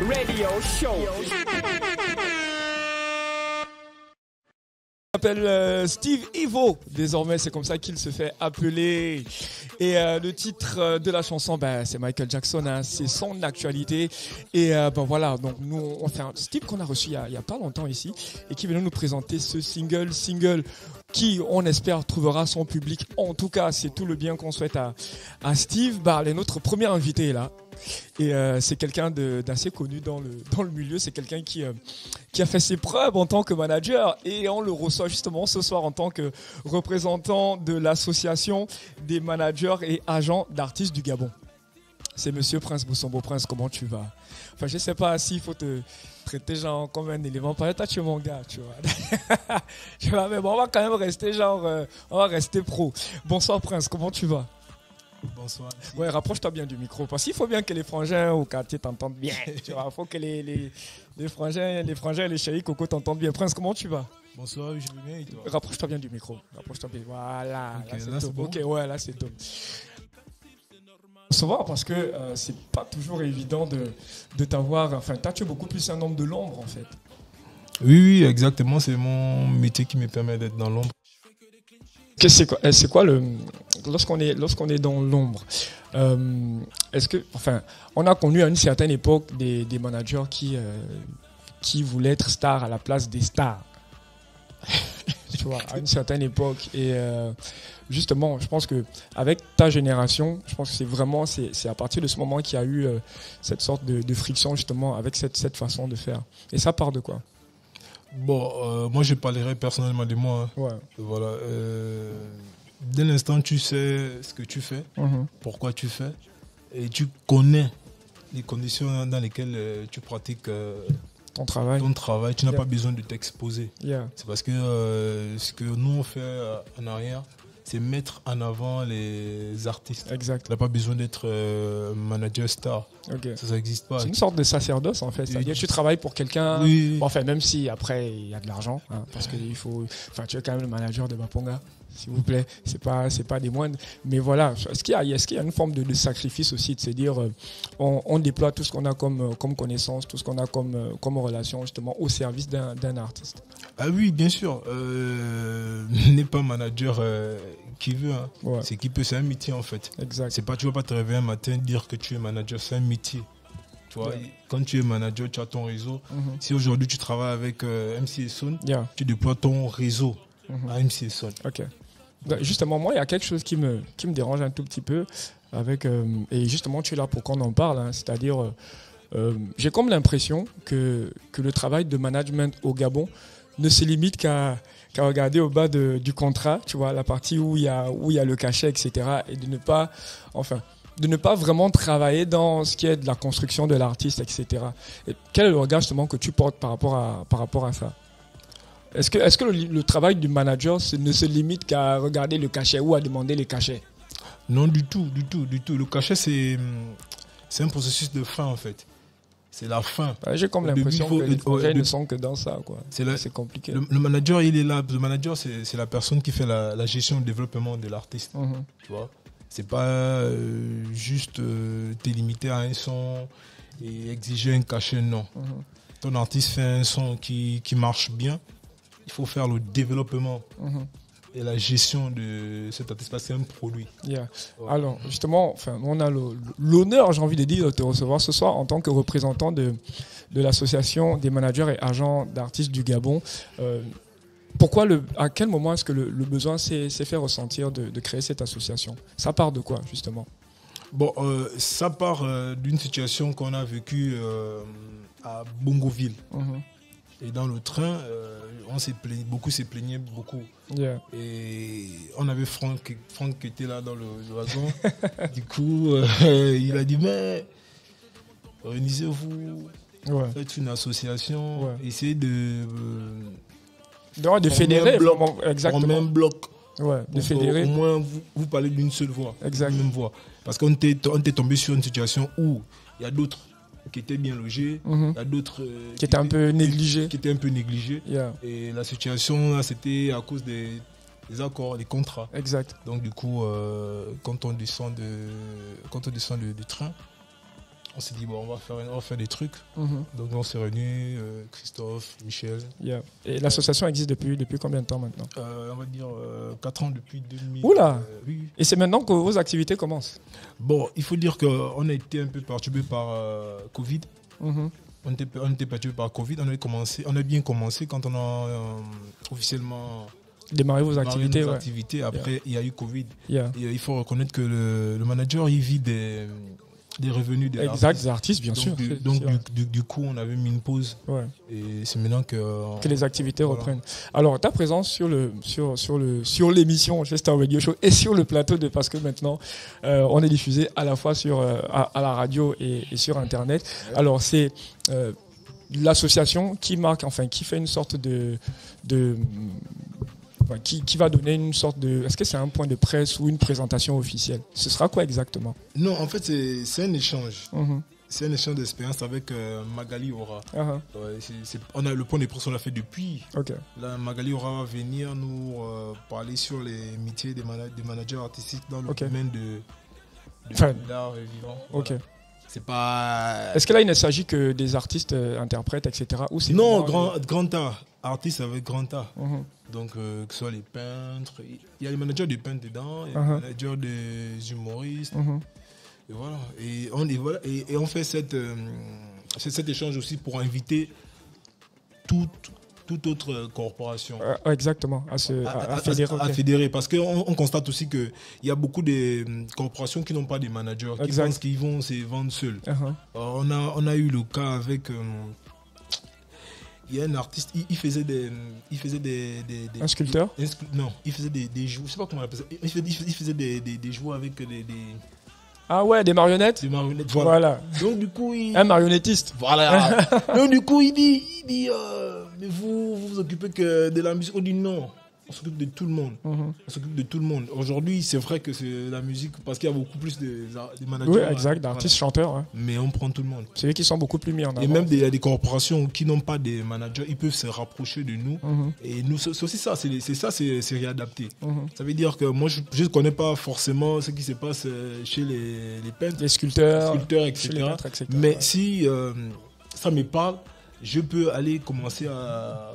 Radio Show. Il s'appelle Steve Evo, désormais c'est comme ça qu'il se fait appeler. Et le titre de la chanson, c'est Michael Jackson, hein, c'est son actualité. Et voilà, donc nous on fait un Steve qu'on a reçu il y a pas longtemps ici et qui vient nous présenter ce single qui, on espère, trouvera son public. En tout cas, c'est tout le bien qu'on souhaite à Steve. Il est notre premier invité là. Et c'est quelqu'un d'assez connu dans le milieu. C'est quelqu'un qui a fait ses preuves en tant que manager. Et on le reçoit justement ce soir en tant que représentant de l'association des managers et agents d'artistes du Gabon. C'est Monsieur Prince Boussombo. Prince, comment tu vas? Enfin, je sais pas s'il faut te traiter genre comme un élément. Par exemple, tu es mon gars, tu vois. Tu vois, mais bon, on va quand même rester on va rester pro. Bonsoir Prince, comment tu vas? Bonsoir. Ouais, rapproche-toi bien du micro parce qu'il faut bien que les frangins au quartier t'entendent bien. Tu vois, il faut que les frangins et les chéris coco t'entendent bien. Prince, comment tu vas? Bonsoir, je vais bien et toi? Rapproche-toi bien du micro. Rapproche-toi bien. Voilà. Okay, là c'est bon. Ok, ouais, là c'est top. Savoir parce que c'est pas toujours évident de t'avoir. Enfin, tu es beaucoup plus un homme de l'ombre en fait. Oui, exactement. C'est mon métier qui me permet d'être dans l'ombre. C'est quoi lorsqu'on est dans l'ombre, est-ce que, enfin, on a connu à une certaine époque des managers qui voulaient être stars à la place des stars. Tu vois, à une certaine époque. Et justement, je pense que avec ta génération, je pense que c'est à partir de ce moment qu'il y a eu cette sorte de friction justement avec cette façon de faire. Et ça part de quoi? Bon, moi je parlerai personnellement de moi. Hein. Ouais. Voilà. Dès l'instant tu sais ce que tu fais, pourquoi tu fais, et tu connais les conditions dans lesquelles tu pratiques ton travail, tu n'as pas besoin de t'exposer. Yeah. C'est parce que ce que nous on fait en arrière, c'est mettre en avant les artistes. Exact. Tu n'as pas besoin d'être manager star. Okay. Ça n'existe pas. C'est une sorte de sacerdoce en fait. C'est-à-dire que tu travailles pour quelqu'un. Oui. Bon, enfin, même si après il y a de l'argent, hein, parce que il faut. Enfin, tu es quand même le manager de Baponga, s'il vous plaît. C'est pas des moindres. Mais voilà. Est-ce qu'il y a une forme de sacrifice aussi de se dire, on déploie tout ce qu'on a comme connaissance, tout ce qu'on a comme relation justement au service d'un artiste. Ah oui, bien sûr. N'est pas manager qui veut. Hein. Ouais. C'est qui peut. C'est un métier en fait. Exact. C'est pas, tu vas pas te réveiller un matin et dire que tu es manager. C'est un métier. Tu vois, quand tu es manager, tu as ton réseau. Si aujourd'hui tu travailles avec MC Son, tu déploies ton réseau à MC Son. Ok. Justement, moi, il y a quelque chose qui me dérange un tout petit peu avec et justement, tu es là pour qu'on en parle. Hein, c'est-à-dire, j'ai comme l'impression que le travail de management au Gabon ne se limite qu'à regarder au bas du contrat, tu vois, la partie où il y a le cachet, etc. Et de ne pas vraiment travailler dans ce qui est de la construction de l'artiste, etc. Et quel est le regard justement que tu portes par rapport à ça? Est-ce que le travail du manager ne se limite qu'à regarder le cachet ou à demander les cachets? Non, du tout. Le cachet, c'est un processus de fin en fait. C'est la fin. J'ai comme l'impression que les projets ne sont que dans ça, quoi. C'est compliqué. Le manager, il est là. Le manager, c'est la personne qui fait la gestion et le développement de l'artiste. Tu vois, c'est pas juste te limiter à un son et exiger un cachet, non. Ton artiste fait un son qui marche bien. Il faut faire le développement et la gestion de cet artiste parce que c'est un produit. Yeah. Ouais. Alors, justement, on a l'honneur, j'ai envie de dire, de te recevoir ce soir en tant que représentant de l'association des managers et agents d'artistes du Gabon. À quel moment est-ce que le besoin s'est fait ressentir de créer cette association? Ça part de quoi, justement? Bon, ça part d'une situation qu'on a vécue à Bongoville. Et dans le train, beaucoup se plaignaient beaucoup. Yeah. Et on avait Franck qui était là dans le wagon. Du coup, il a dit, mais réunisez-vous, faites une association, essayez de fédérer. Exactement. Former un bloc. Ouais, de fédérer. Au moins, vous parlez d'une seule voix. Exact. D'une même voix. Parce qu'on était tombé sur une situation où il y a d'autres qui étaient bien logés, il y a d'autres qui étaient un peu négligés. Yeah. Et la situation, là, c'était à cause des accords, des contrats. Exact. Donc du coup, quand on descend du train, on s'est dit, bon, on va faire des trucs. Donc on s'est réunis, Christophe, Michel. Yeah. Et l'association existe depuis combien de temps maintenant? On va dire 4 ans depuis 2000. Oula oui. Et c'est maintenant que vos activités commencent? Bon, il faut dire qu'on a été un peu perturbé par Covid. On était perturbé par Covid. On a bien commencé quand on a officiellement démarrer vos activités. Après, il y a eu Covid. Yeah. Et il faut reconnaître que le manager, il vit des revenus des artistes, bien sûr. Donc, du coup, on avait mis une pause. Ouais. Et c'est maintenant que les activités reprennent. Alors, ta présence sur l'émission Chester Radio Show et sur le plateau parce que maintenant, on est diffusé à la fois à la radio et sur Internet. Alors, c'est l'association qui fait une sorte qui va donner une sorte de... Est-ce que c'est un point de presse ou une présentation officielle? Ce sera quoi exactement? Non, en fait, c'est un échange. C'est un échange d'expérience avec Magali Aura. On a le point de presse, on l'a fait depuis. Okay. Là, Magali Aura va venir nous parler sur les métiers des managers artistiques dans le domaine de l'art vivant. Ok. Voilà. C'est pas... Est-ce que là, il ne s'agit que des artistes, interprètes, etc. ou c'est non, grand art. Artistes avec grand art. Donc, que ce soit les peintres. Il y a les managers des peintres dedans, il y a les managers des humoristes. Et voilà. Et on fait cet échange aussi pour inviter toute autre corporation. Exactement, à fédérer. À fédérer, parce qu'on constate aussi qu'il y a beaucoup de corporations qui n'ont pas de managers, qui pensent qu'ils vont se vendre seuls. Alors, on a eu le cas avec... il y a un artiste, il faisait des un sculpteur? Non, il faisait des jouets, je sais pas comment on appelle ça. Il faisait des jouets avec des... Ah ouais, des marionnettes? Des marionnettes, voilà. Donc du coup, un marionnettiste. Voilà. Donc du coup, il dit mais vous occupez que de la musique. On dit non, on s'occupe de tout le monde. On s'occupe de tout le monde. Aujourd'hui, c'est vrai que c'est la musique, parce qu'il y a beaucoup plus de managers. Oui, exact, d'artistes, chanteurs. Hein. Mais on prend tout le monde. C'est eux qui sont beaucoup plus mis en avant. Et même il y a des corporations qui n'ont pas de managers, ils peuvent se rapprocher de nous. Et nous, c'est aussi ça, c'est réadapté. Ça veut dire que moi, je ne connais pas forcément ce qui se passe chez les peintres, les sculpteurs, etc. chez les peintres, etc. Mais si ça me parle, je peux aller commencer à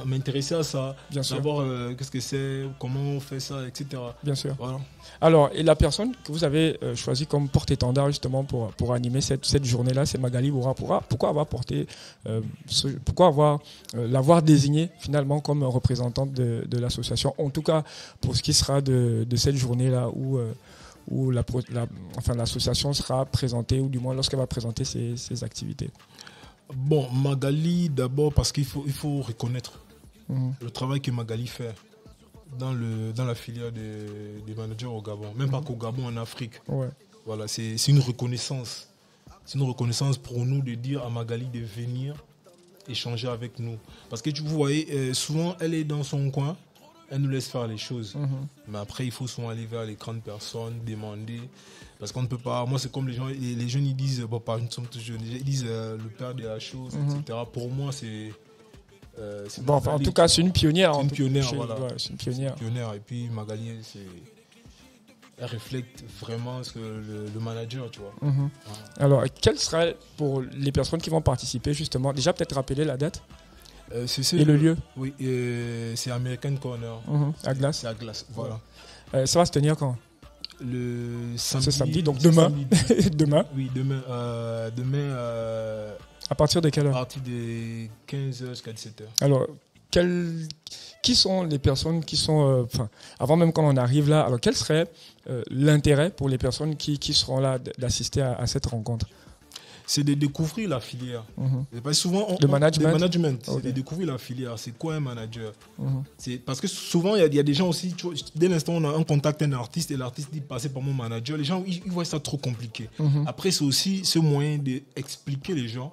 m'intéresser à ça, savoir qu'est-ce que c'est, comment on fait ça, etc. Bien sûr. Voilà. Alors, et la personne que vous avez choisie comme porte-étendard justement pour animer cette journée-là, c'est Magali Aura. Pourquoi l'avoir désignée finalement comme représentante de l'association, en tout cas pour ce qui sera de cette journée-là où l'association sera présentée, ou du moins lorsqu'elle va présenter ses activités? Bon, Magali, d'abord parce qu'il faut reconnaître le travail que Magali fait dans la filière des managers au Gabon. Même pas qu'au Gabon, en Afrique. Ouais. Voilà, c'est une reconnaissance. C'est une reconnaissance pour nous de dire à Magali de venir échanger avec nous. Parce que vous voyez, souvent, elle est dans son coin, elle nous laisse faire les choses. Mais après, il faut souvent aller vers les grandes personnes, demander. Parce qu'on ne peut pas... Moi, c'est comme les jeunes, ils disent... Bon, pas, nous sommes tous jeunes. Ils disent le père de la chose, etc. Pour moi, c'est... bon, en tout cas, c'est une pionnière. C'est une pionnière, voilà. Ouais, c'est une pionnière. Et puis, Magali, elle reflète vraiment ce que le manager, tu vois. Ouais. Alors, quel serait, pour les personnes qui vont participer, justement, déjà peut-être rappeler la date et le lieu? Oui, c'est American Corner. À Glace. C'est à Glace, voilà. Ça va se tenir quand? Le samedi. Ce samedi, donc demain. Demain. Oui, demain. À partir de quelle heure? À partir de 15h jusqu'à 17h. Alors, qui sont les personnes qui sont... avant même qu'on en arrive là, alors quel serait l'intérêt pour les personnes qui seront là d'assister à cette rencontre? C'est de découvrir la filière. Souvent, le management. C'est de découvrir la filière. C'est quoi un manager? C'est parce que souvent, il y a des gens aussi, tu vois, dès l'instant où on contacte un artiste et l'artiste dit passer par mon manager, les gens ils voient ça trop compliqué. Après, c'est aussi ce moyen d'expliquer les gens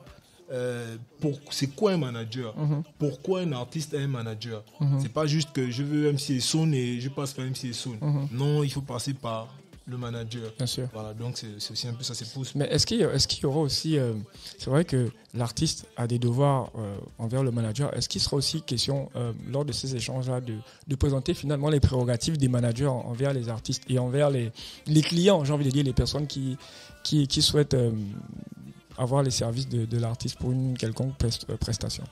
c'est quoi un manager, pourquoi un artiste est un manager. C'est pas juste que je veux MC Son et je passe par MC Son. Non, il faut passer par le manager. Bien sûr. Voilà, donc c'est aussi un peu ça, c'est pousse. Mais est-ce qu'il y aura aussi, c'est vrai que l'artiste a des devoirs envers le manager, est-ce qu'il sera aussi question lors de ces échanges-là de présenter finalement les prérogatives des managers envers les artistes et envers les clients, j'ai envie de dire les personnes qui souhaitent avoir les services de l'artiste pour une quelconque prestation?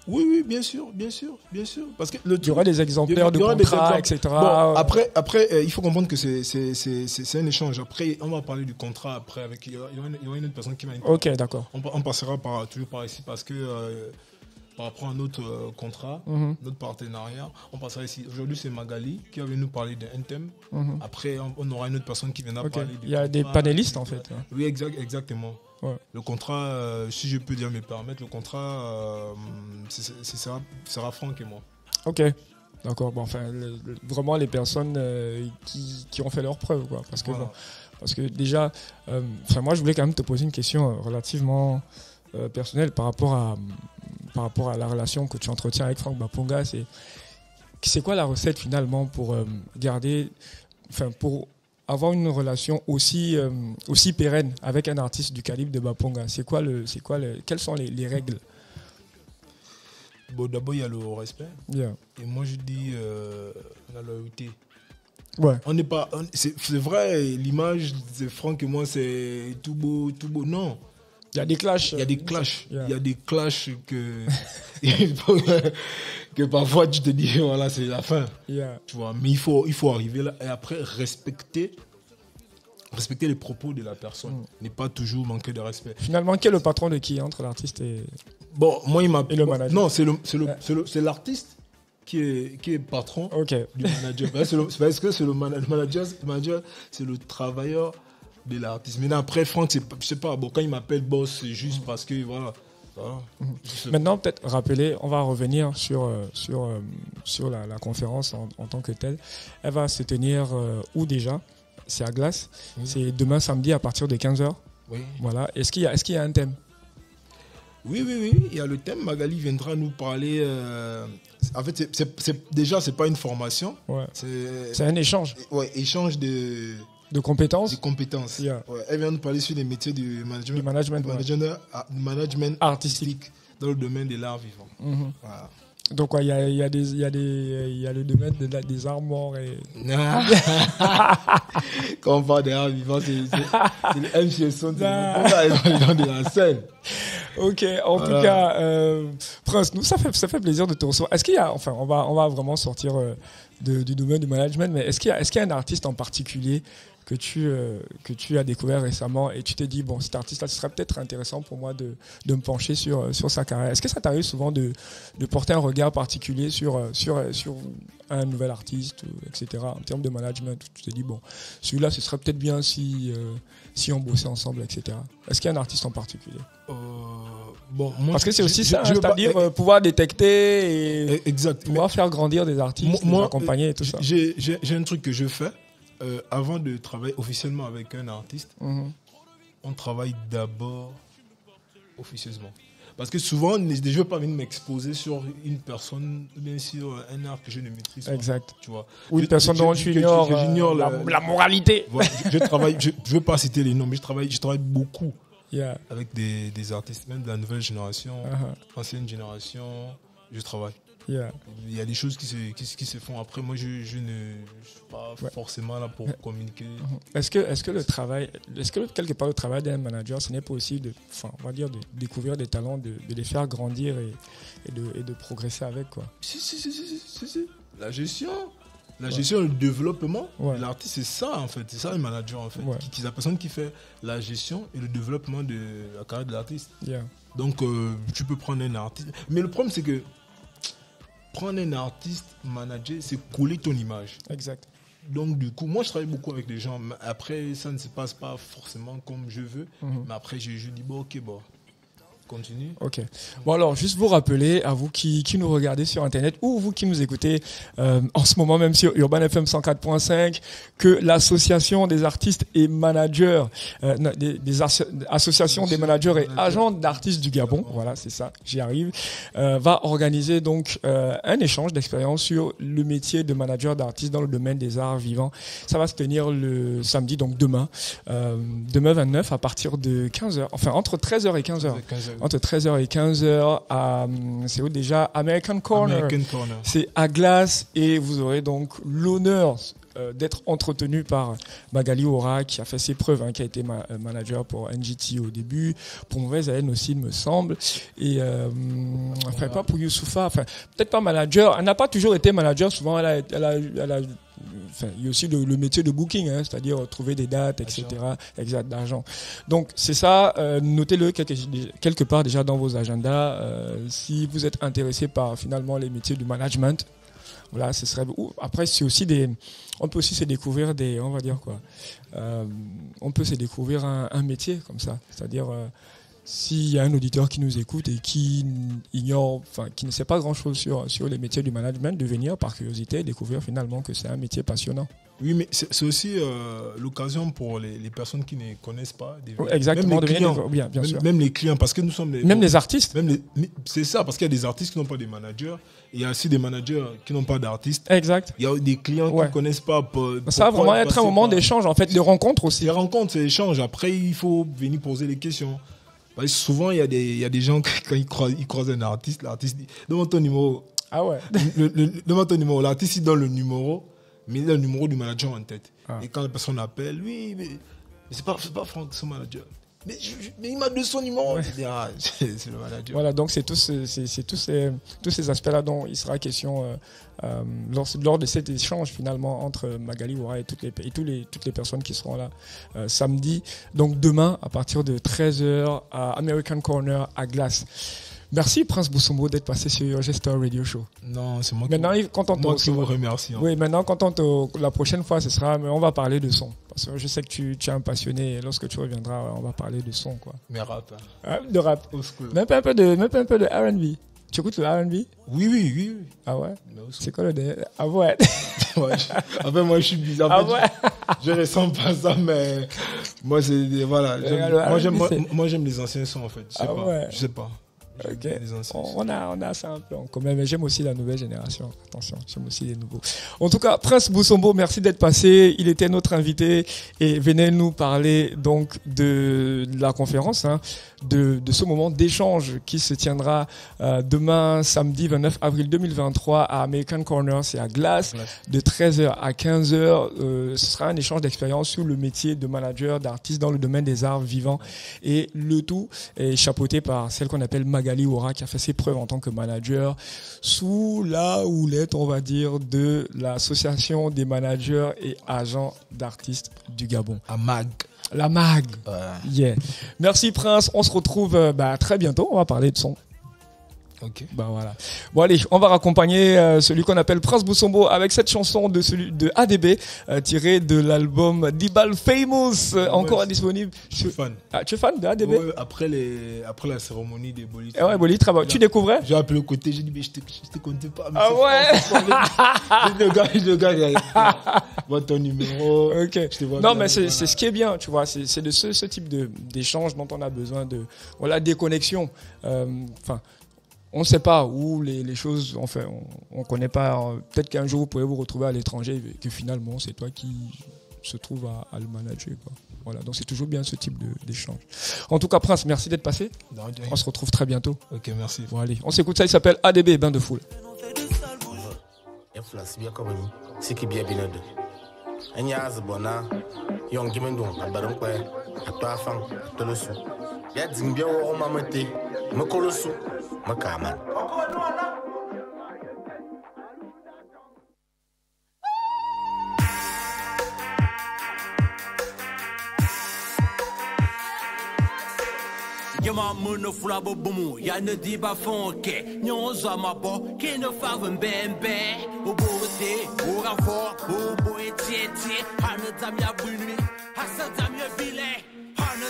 Oui, bien sûr. Parce que il y aura des exemplaires de contrats, etc. Bon, après, il faut comprendre que c'est un échange. Après, on va parler du contrat. Après, il y aura une autre personne qui va. Ok, d'accord. On passera toujours par ici parce que par rapport à notre contrat, notre partenariat, on passera ici. Aujourd'hui, c'est Magali qui va venir nous parler d'un thème. Après, on aura une autre personne qui viendra parler. Il y a des panélistes en fait. Oui, exactement. Ouais. Le contrat, si je peux dire me permettre, le contrat, sera Franck et moi. Ok, d'accord. Bon, enfin, vraiment les personnes qui ont fait leurs preuves, quoi. Parce que, voilà. Parce que déjà, moi, je voulais quand même te poser une question relativement personnelle par rapport à la relation que tu entretiens avec Franck Baponga. C'est quoi la recette finalement pour garder, pour avoir une relation aussi pérenne avec un artiste du calibre de Baponga? Quelles sont les règles? Bon, d'abord, il y a le respect. Yeah. Et moi, je dis la loyauté. Ouais. On n'est pas. C'est vrai, l'image de Franck et moi, c'est tout beau. Non. Il y a des clashs. Il y a des clashs. Yeah. Il y a des clashs que parfois tu te dis, voilà, c'est la fin. Yeah. Tu vois, mais il faut arriver là et après respecter les propos de la personne. N'est pas toujours manquer de respect. Finalement, qui est le patron de qui entre l'artiste et... Bon, moi, il m'appelle. Et le manager. Non, c'est l'artiste qui est patron du manager. Parce que c'est le manager, c'est le travailleur de l'artiste. Mais après, Franck, je sais pas, bon, quand il m'appelle boss, c'est juste parce que, voilà. Maintenant, peut-être rappeler, on va revenir sur la conférence en tant que telle. Elle va se tenir où déjà? C'est à Glace. C'est demain samedi à partir de 15h. Oui. Voilà. Est-ce qu'il y a un thème? Oui. Il y a le thème. Magali viendra nous parler. En fait, c'est pas une formation. Ouais. C'est un échange. Ouais, échange de compétences. Yeah. Ouais. Elle vient nous parler sur les métiers du management artistique dans le domaine de l'art vivant. Voilà. Donc il y a le domaine des arts morts et... Quand on parle des arts vivants, c'est le MCSO de la scène. Ok, en tout cas, Prince, nous ça fait plaisir de te recevoir. Est-ce qu'il y a, on va vraiment sortir du domaine du management, mais est-ce qu'il y a un artiste en particulier que tu as découvert récemment et tu t'es dit, bon, cet artiste-là, ce serait peut-être intéressant pour moi de me pencher sur sa carrière? Est-ce que ça t'arrive souvent de porter un regard particulier sur un nouvel artiste, etc., en termes de management? Tu te dis, bon, celui-là, ce serait peut-être bien si on bossait ensemble, etc. Est-ce qu'il y a un artiste en particulier? Bon, moi, parce que c'est aussi ça, c'est-à-dire pouvoir détecter et pouvoir faire grandir des artistes, les accompagner et tout ça. J'ai un truc que je fais. Avant de travailler officiellement avec un artiste, on travaille d'abord officieusement. Parce que souvent, je ne veux pas venir m'exposer sur une personne, bien sûr, un art que je ne maîtrise pas. Exact. Tu vois. Ou une personne dont j'ignore la moralité. Je travaille, je ne veux pas citer les noms, mais je travaille beaucoup avec des artistes, même de la nouvelle génération, ancienne génération, je travaille. Yeah. Il y a des choses qui se font. Après, moi, je ne suis pas forcément là pour communiquer. Est-ce que quelque part le travail d'un manager, ce n'est pas aussi de découvrir des talents, de les faire grandir et de progresser avec, quoi? Si. La gestion, le développement de l'artiste, c'est ça en fait. C'est ça le manager en fait. Qui est la personne qui fait la gestion et le développement de la carrière de l'artiste. Yeah. Donc, tu peux prendre un artiste. Mais le problème, c'est que prendre un artiste, manager, c'est coller ton image. Exact. Donc, du coup, moi, je travaille beaucoup avec des gens. Après, ça ne se passe pas forcément comme je veux. Mais après, je dis, bon, ok, bon. Continue. Ok. Bon alors, juste vous rappeler, à vous qui nous regardez sur Internet ou vous qui nous écoutez en ce moment même sur Urban FM 104.5, que l'association des artistes et managers, associations des managers et agents d'artistes du Gabon, voilà, c'est ça, j'y arrive, va organiser donc un échange d'expérience sur le métier de manager d'artistes dans le domaine des arts vivants. Ça va se tenir le samedi, donc demain 29 à partir de 15h, enfin entre 13h et 15h. Entre 13h et 15h c'est où déjà American Corner. C'est à Glace et vous aurez donc l'honneur d'être entretenu par Magali Ora qui a fait ses preuves, qui a été manager pour NGT au début, pour Mauvaise Haleine aussi il me semble, et enfin pas pour Youssoufa, enfin peut-être pas manager, elle n'a pas toujours été manager, souvent elle a enfin, il y a aussi le métier de booking, c'est-à-dire trouver des dates, etc. Exact, d'argent. Donc c'est ça, notez-le quelque part déjà dans vos agendas. Si vous êtes intéressé par finalement les métiers du management, voilà, ce serait. Après, c'est aussi on peut aussi se découvrir on va dire quoi. On peut se découvrir un métier comme ça, c'est-à-dire. S'il y a un auditeur qui nous écoute et qui ignore, enfin, qui ne sait pas grand-chose sur les métiers du management, de venir par curiosité découvrir finalement que c'est un métier passionnant. Oui, mais c'est aussi l'occasion pour les personnes qui ne connaissent pas. Exactement, même les clients, bien sûr. Même les clients, parce que nous sommes les artistes. C'est ça, parce qu'il y a des artistes qui n'ont pas de managers, et il y a aussi des managers qui n'ont pas d'artistes. Exact. Il y a des clients qui ne connaissent pas. Ça va vraiment être un moment d'échange, en fait, de rencontre aussi. Les rencontres, c'est l'échange. Après, il faut venir poser les questions. Parce que souvent, il y a des gens, quand ils croisent un artiste, l'artiste dit « Donne-moi ton numéro ». Ah ouais. Donne-moi ton numéro. L'artiste, il donne le numéro, mais il a le numéro du manager en tête. Ah. Et quand la personne appelle, oui, mais c'est pas Franck, son manager. Mais il m'a donné son numéro. Ouais. C'est le manager. Voilà, donc c'est tous ces aspects-là dont il sera question lors de cet échange finalement entre Magali Ora et toutes les personnes qui seront là samedi. Donc demain à partir de 13h à American Corner à Glace. Merci Prince Boussombo d'être passé sur Gestor Radio Show. Non, c'est moi qui vous remercie. Oui, maintenant la prochaine fois on va parler de son. Parce que je sais que tu es un passionné et lorsque tu reviendras, on va parler de son quoi. Mais rap. De rap. Même pas un peu de R&B. Tu écoutes le R&B? Oui. Ah ouais? C'est quoi le Ah ouais. Enfin, moi, je suis bizarre. Ah ouais. Je ressens pas ça, mais moi, c'est voilà. Moi, j'aime les anciens sons en fait. Je sais pas. Okay. On a ça un peu en commun, mais j'aime aussi la nouvelle génération. Attention, j'aime aussi les nouveaux. En tout cas, Prince Boussombo, merci d'être passé. Il était notre invité et venait nous parler donc de la conférence, de ce moment d'échange qui se tiendra demain, samedi 29 avril 2023 à American Corner, c'est à Glace, de 13h à 15h. Ce sera un échange d'expérience sur le métier de manager d'artiste dans le domaine des arts vivants et le tout est chapeauté par celle qu'on appelle Magali Ora qui a fait ses preuves en tant que manager sous la houlette, on va dire, de l'association des managers et agents d'artistes du Gabon. La MAG. Yeah. Merci Prince, on se retrouve très bientôt, on va parler de son. Ok. Voilà. Bon allez, on va raccompagner celui qu'on appelle Prince Boussombo avec cette chanson de ADB tirée de l'album Dibal Famous, encore disponible. Je suis fan. Ah, tu es fan de ADB? Ouais, après la cérémonie des Bolis. Ouais, Bolis, tu découvrais? J'ai appelé au côté, j'ai dit mais je te comptais pas. Ah ouais. Le gars, vois ton numéro. Ok. Non mais c'est ce qui est bien, tu vois, c'est de ce type d'échange dont on a besoin des connexions. On ne sait pas où les choses, enfin, on connaît pas. Peut-être qu'un jour vous pourrez vous retrouver à l'étranger et que finalement c'est toi qui se trouve à le manager, quoi. Voilà, donc c'est toujours bien ce type d'échange. En tout cas, Prince, merci d'être passé. On se retrouve très bientôt. Ok, merci. Bon, allez, on s'écoute ça, il s'appelle ADB, Bain de Foule. Makaman. Yama mono flabo bumu ya ne diba fonke nyonzo mabo ki ne faven bembe o bote o rafo o boetieti hane damia buni hasa damia bile hane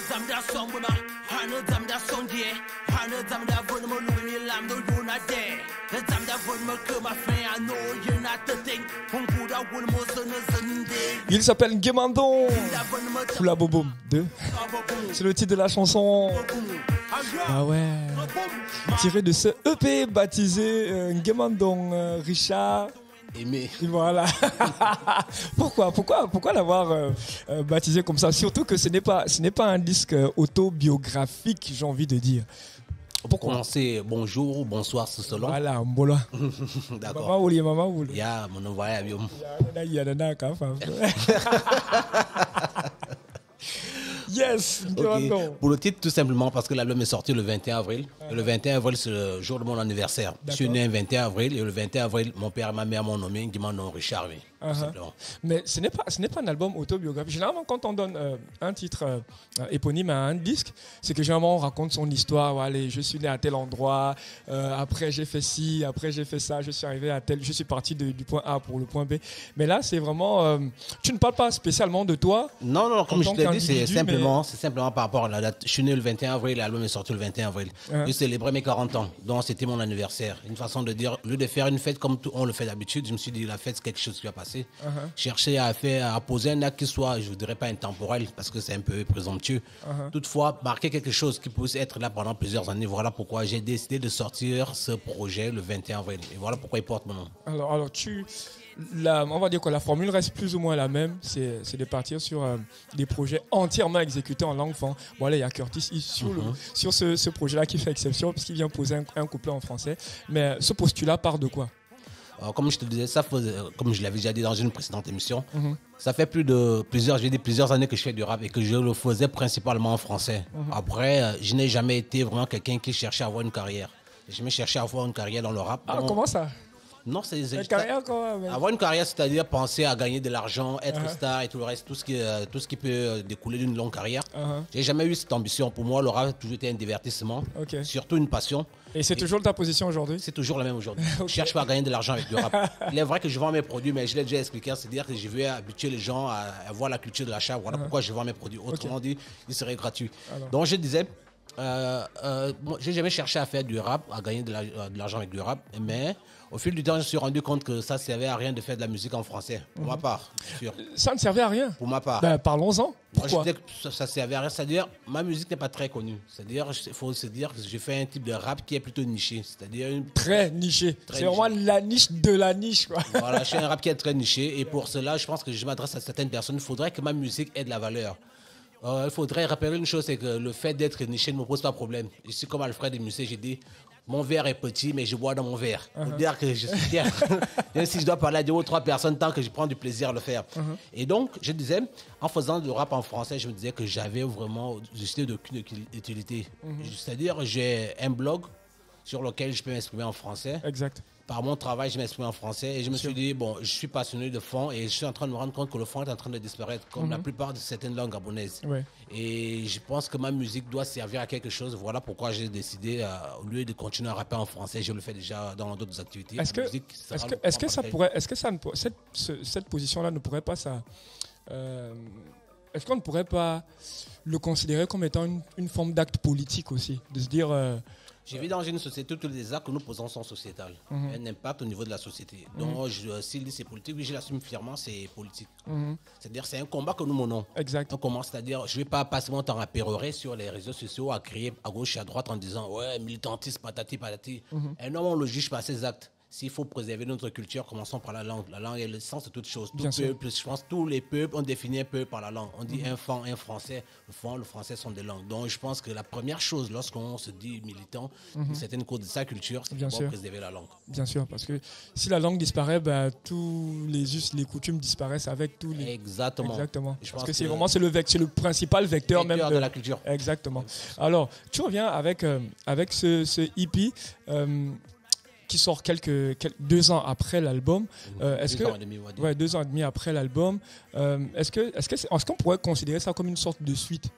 Il s'appelle Nguemandong. Fula Boboum 2. C'est le titre de la chanson. Ah ouais. Tiré de ce EP baptisé Nguemandong Richard. Aimé. Voilà. Pourquoi l'avoir baptisé comme ça? Surtout que ce n'est pas un disque autobiographique, j'ai envie de dire. Pour commencer, bonjour ou bonsoir, c'est selon. Voilà, mbola. D'accord. Maman ouli. Ya, mon envoyé avion. Yes. Okay. Pour le titre, tout simplement parce que l'album est sorti le 21 avril. Et le 21 avril, c'est le jour de mon anniversaire. Je suis né le 21 avril et le 21 avril, mon père et ma mère m'ont nommé Nguemandong Richard. Tout simplement. Mais ce n'est pas un album autobiographique. Généralement, quand on donne un titre éponyme à un disque, c'est que généralement on raconte son histoire. Voilà, je suis né à tel endroit, après j'ai fait ci, après j'ai fait ça, je suis arrivé à tel, je suis parti du point A pour le point B. Mais là, c'est vraiment, tu ne parles pas spécialement de toi. Non, comme je t'ai dit, c'est simplement par rapport à la date. Je suis né le 21 avril, l'album est sorti le 21 avril. J'ai célébré mes 40 ans, donc c'était mon anniversaire. Une façon de dire, au lieu de faire une fête comme on le fait d'habitude, je me suis dit, la fête, c'est quelque chose qui va passer. Chercher à poser un acte qui soit, je ne dirais pas intemporel, parce que c'est un peu présomptueux. Toutefois, marquer quelque chose qui puisse être là pendant plusieurs années. Voilà pourquoi j'ai décidé de sortir ce projet le 21 avril. Et voilà pourquoi il porte mon nom. Alors on va dire que la formule reste plus ou moins la même. C'est de partir sur des projets entièrement exécutés en langue franc. Bon, là, il y a Curtis sur ce projet-là qui fait exception, puisqu'il vient poser un couplet en français. Mais ce postulat part de quoi? Comme je te disais, comme je l'avais déjà dit dans une précédente émission, ça fait plusieurs années que je fais du rap et que je le faisais principalement en français. Après, je n'ai jamais été vraiment quelqu'un qui cherchait à avoir une carrière. Je me cherchais à avoir une carrière dans le rap. Ah, comment ça? Non, c'est une carrière quoi, mais... Avoir une carrière, c'est-à-dire penser à gagner de l'argent, être star et tout le reste, tout ce qui peut découler d'une longue carrière. J'ai jamais eu cette ambition. Pour moi, le rap a toujours été un divertissement, surtout une passion. Et c'est toujours ta position aujourd'hui? C'est toujours la même aujourd'hui. Je ne cherche pas à gagner de l'argent avec du rap. Il est vrai que je vends mes produits, mais je l'ai déjà expliqué, c'est-à-dire que je veux habituer les gens à avoir la culture de l'achat. Voilà pourquoi je vends mes produits. Autrement dit, il serait gratuit. Donc je disais, j'ai jamais cherché à faire du rap, à gagner de l'argent avec du rap, mais au fil du temps, je me suis rendu compte que ça ne servait à rien de faire de la musique en français, pour ma part. Sûr. Ça ne servait à rien? Pour ma part. Ben, parlons-en. Pourquoi? Je disais que ça ne servait à rien, c'est-à-dire ma musique n'est pas très connue. C'est-à-dire, il faut se dire que je fais un type de rap qui est plutôt niché. C'est-à-dire très niché. C'est vraiment la niche de la niche, quoi. Voilà, je fais un rap qui est très niché et pour cela, je pense que je m'adresse à certaines personnes. Il faudrait que ma musique ait de la valeur. Il faudrait rappeler une chose, c'est que le fait d'être niché ne me pose pas problème. Je suis comme Alfred de Musset, j'ai dit, mon verre est petit, mais je bois dans mon verre. Pour dire que je suis fier. Même si je dois parler à 2 ou 3 personnes, tant que je prends du plaisir à le faire. Et donc, je disais, en faisant du rap en français, je me disais que j'avais vraiment, j'étais d'aucune utilité. C'est-à-dire, j'ai un blog sur lequel je peux m'exprimer en français. Exact. Par mon travail, je m'exprime en français et je me suis dit, bon, je suis passionné de fond et je suis en train de me rendre compte que le fond est en train de disparaître, comme la plupart de certaines langues gabonaises. Et je pense que ma musique doit servir à quelque chose. Voilà pourquoi j'ai décidé, au lieu de continuer à rapper en français, je le fais déjà dans d'autres activités. Cette position-là ne pourrait pas est-ce qu'on ne pourrait pas le considérer comme étant une forme d'acte politique aussi, de se dire... Je vis dans une société où tous les actes que nous posons sont sociétals. Un impact au niveau de la société. Donc, s'il dit c'est politique, oui, je l'assume fièrement, c'est politique. C'est-à-dire, c'est un combat que nous menons. Exact. On commence, c'est-à-dire, je ne vais pas passer mon temps à pérorer sur les réseaux sociaux, à crier à gauche et à droite en disant, ouais, militantisme, patati, patati. Un homme, on ne le juge pas ses actes. S'il faut préserver notre culture, commençons par la langue. La langue est le sens de toute chose. Je pense que tous les peuples ont défini un peu par la langue. On dit un français. Le français sont des langues. Donc je pense que la première chose, lorsqu'on se dit militant, une certaine cause de sa culture, c'est de préserver la langue. Bien sûr, parce que si la langue disparaît, tous les us, les coutumes disparaissent avec tous les... Exactement. Parce que c'est le principal vecteur même de la culture. Exactement. Alors, tu reviens avec ce hippie... qui sort 2 ans après l'album. 2 ans et demi, on va dire. Ouais, 2 ans et demi après l'album. Est-ce qu'on pourrait considérer ça comme une sorte de suite?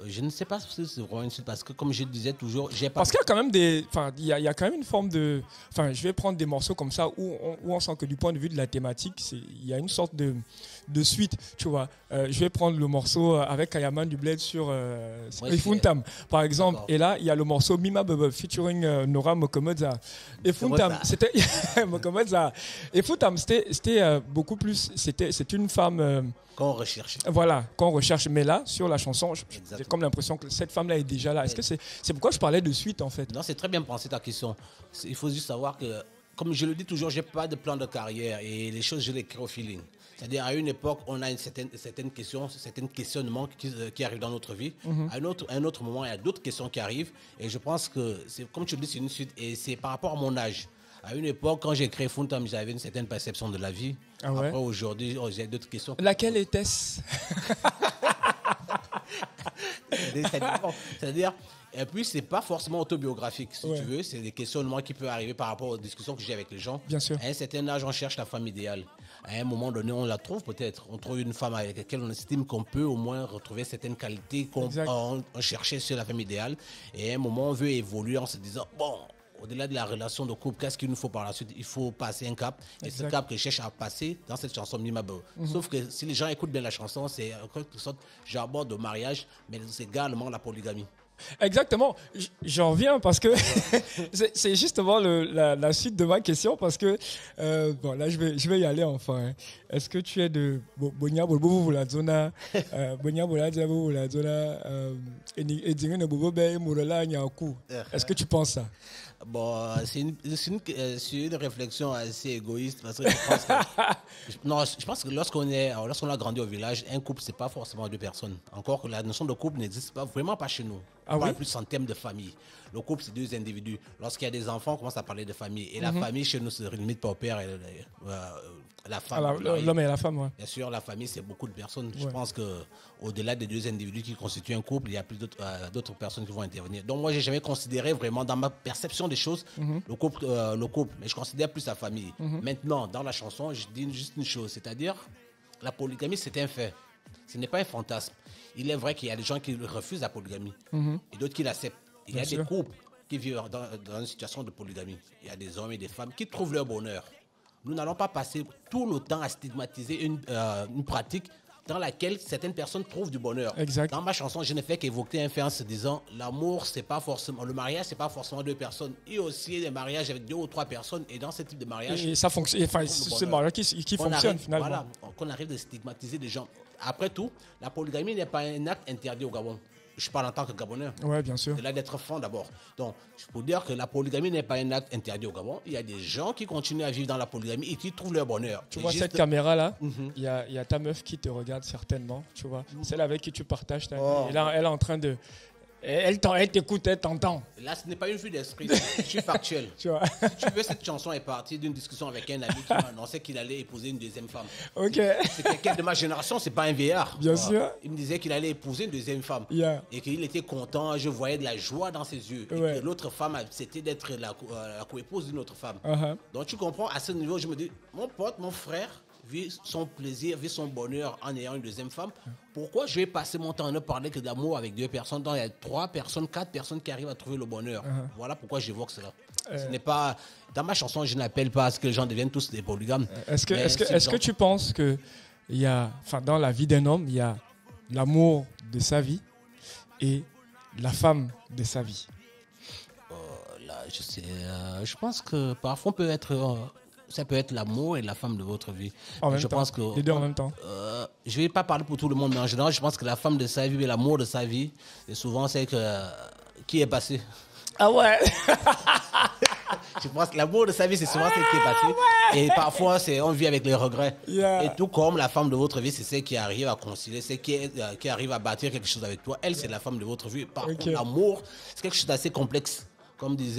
Je ne sais pas si c'est vraiment une suite parce que, comme je disais toujours, j'ai pas. Parce qu'il y a quand même il y a quand même une forme de, je vais prendre des morceaux comme ça où on sent que du point de vue de la thématique, il y a une sorte de suite, tu vois. Je vais prendre le morceau avec Kayaman du Bled sur Efuntam, par exemple. D'accord. Et là, il y a le morceau Mima Bubble featuring Nora Mokomodza. Efuntam, c'était Mokomodza. Efuntam, c'était beaucoup plus. C'est une femme. Qu'on recherche. Voilà, qu'on recherche. Mais là, sur la chanson, j'ai comme l'impression que cette femme-là est déjà là. Est-ce que c'est pourquoi je parlais de suite, en fait? Non, c'est très bien pensé ta question. Il faut juste savoir que, comme je le dis toujours, je n'ai pas de plan de carrière et les choses, je les crée au feeling. C'est-à-dire, à une époque, on a certaines questions, certains questionnements qui arrivent dans notre vie. À un autre moment, il y a d'autres questions qui arrivent. Et je pense que, comme tu le dis, c'est une suite. Et c'est par rapport à mon âge. À une époque, quand j'ai créé Funtam, j'avais une certaine perception de la vie. Ah ouais. Après, aujourd'hui, j'ai d'autres questions. Laquelle était-ce? C'est-à-dire, et puis, c'est pas forcément autobiographique, si tu veux. C'est des questionnements qui peuvent arriver par rapport aux discussions que j'ai avec les gens. Bien sûr. À un certain âge, on cherche la femme idéale. À un moment donné, on la trouve peut-être. On trouve une femme avec laquelle on estime qu'on peut au moins retrouver certaines qualités qu'on cherchait sur la femme idéale. Et à un moment, on veut évoluer en se disant, bon, au-delà de la relation de couple, qu'est-ce qu'il nous faut par la suite? Il faut passer un cap. Et ce cap que je cherche à passer dans cette chanson Mimabo. Sauf que si les gens écoutent bien la chanson, c'est en quelque sorte, j'aborde le mariage, mais c'est également la polygamie. Exactement, j'en reviens parce que c'est justement la suite de ma question parce que bon là je vais y aller enfin. Hein. Est-ce que tu es de Bonya Bolbo la zona Bonya Bola Diabo la zona et Dingene Bobo Bay Murala Nyaku. Est-ce que tu penses ça? Bon, c'est une réflexion assez égoïste parce que je pense que lorsqu'on a grandi au village, un couple c'est pas forcément deux personnes. Encore que la notion de couple n'existe pas vraiment pas chez nous. On parle plus en termes de famille. Le couple, c'est deux individus. Lorsqu'il y a des enfants, on commence à parler de famille. Et la famille, chez nous, se limite pas au père et la femme. L'homme et la femme, oui. Bien sûr, la famille, c'est beaucoup de personnes. Je pense qu'au-delà des deux individus qui constituent un couple, il y a plus d'autres personnes qui vont intervenir. Donc, moi, je n'ai jamais considéré vraiment, dans ma perception des choses, le couple. Mais je considère plus la famille. Maintenant, dans la chanson, je dis juste une chose. C'est-à-dire, la polygamie, c'est un fait. Ce n'est pas un fantasme. Il est vrai qu'il y a des gens qui refusent la polygamie et d'autres qui l'acceptent. Il y a des couples qui vivent dans une situation de polygamie. Il y a des hommes et des femmes qui trouvent leur bonheur. Nous n'allons pas passer tout le temps à stigmatiser une pratique dans laquelle certaines personnes trouvent du bonheur. Exact. Dans ma chanson, je ne fais qu'évoquer un fait en se disant l'amour, c'est pas forcément le mariage, c'est pas forcément deux personnes. Il y a aussi des mariages avec deux ou trois personnes et dans ce type de mariage, et ça fonctionne. Enfin, c'est le mariage qui fonctionne finalement. Voilà, qu'on arrive de stigmatiser des gens. Après tout, la polygamie n'est pas un acte interdit au Gabon. Je parle en tant que Gabonais. Oui, bien sûr. C'est là d'être franc d'abord. Donc, je peux dire que la polygamie n'est pas un acte interdit au Gabon. Il y a des gens qui continuent à vivre dans la polygamie et qui trouvent leur bonheur. Tu vois cette caméra-là, il y a ta meuf qui te regarde certainement, tu vois. Celle avec qui tu partages ta vie. Et là, elle est en train de... Elle t'écoute, elle t'entend. Là, ce n'est pas une vue d'esprit, je suis factuel. Tu vois. Tu veux, cette chanson est partie d'une discussion avec un ami qui m'a annoncé qu'il allait épouser une deuxième femme. Ok. C'est quelqu'un de ma génération, c'est pas un vieillard. Bien sûr. Il me disait qu'il allait épouser une deuxième femme. Et qu'il était content, je voyais de la joie dans ses yeux. Et que l'autre femme, c'était d'être la co-épouse d'une autre femme. Donc tu comprends, à ce niveau, je me dis, mon pote, mon frère, vit son plaisir, vit son bonheur en ayant une deuxième femme. Pourquoi je vais passer mon temps à ne parler que d'amour avec deux personnes, quand il y a 3 personnes, 4 personnes qui arrivent à trouver le bonheur? Voilà pourquoi j'évoque cela. Ce n'est pas... Dans ma chanson, je n'appelle pas à ce que les gens deviennent tous des polygames. Est-ce que tu penses que dans la vie d'un homme, il y a l'amour de sa vie et la femme de sa vie? Je pense que parfois on peut être... ça peut être l'amour et la femme de votre vie. Pense que les deux en même temps. Je ne vais pas parler pour tout le monde, mais en général, je pense que la femme de sa vie et l'amour de sa vie, c'est souvent celle qui est passée. Ah ouais. Je pense que l'amour de sa vie, c'est souvent celle qui est passée. Et parfois, on vit avec les regrets. Et tout comme la femme de votre vie, c'est celle qui arrive à concilier, celle qui arrive à bâtir quelque chose avec toi. Elle, c'est la femme de votre vie. Par contre, l'amour, c'est quelque chose d'assez complexe. Comme dit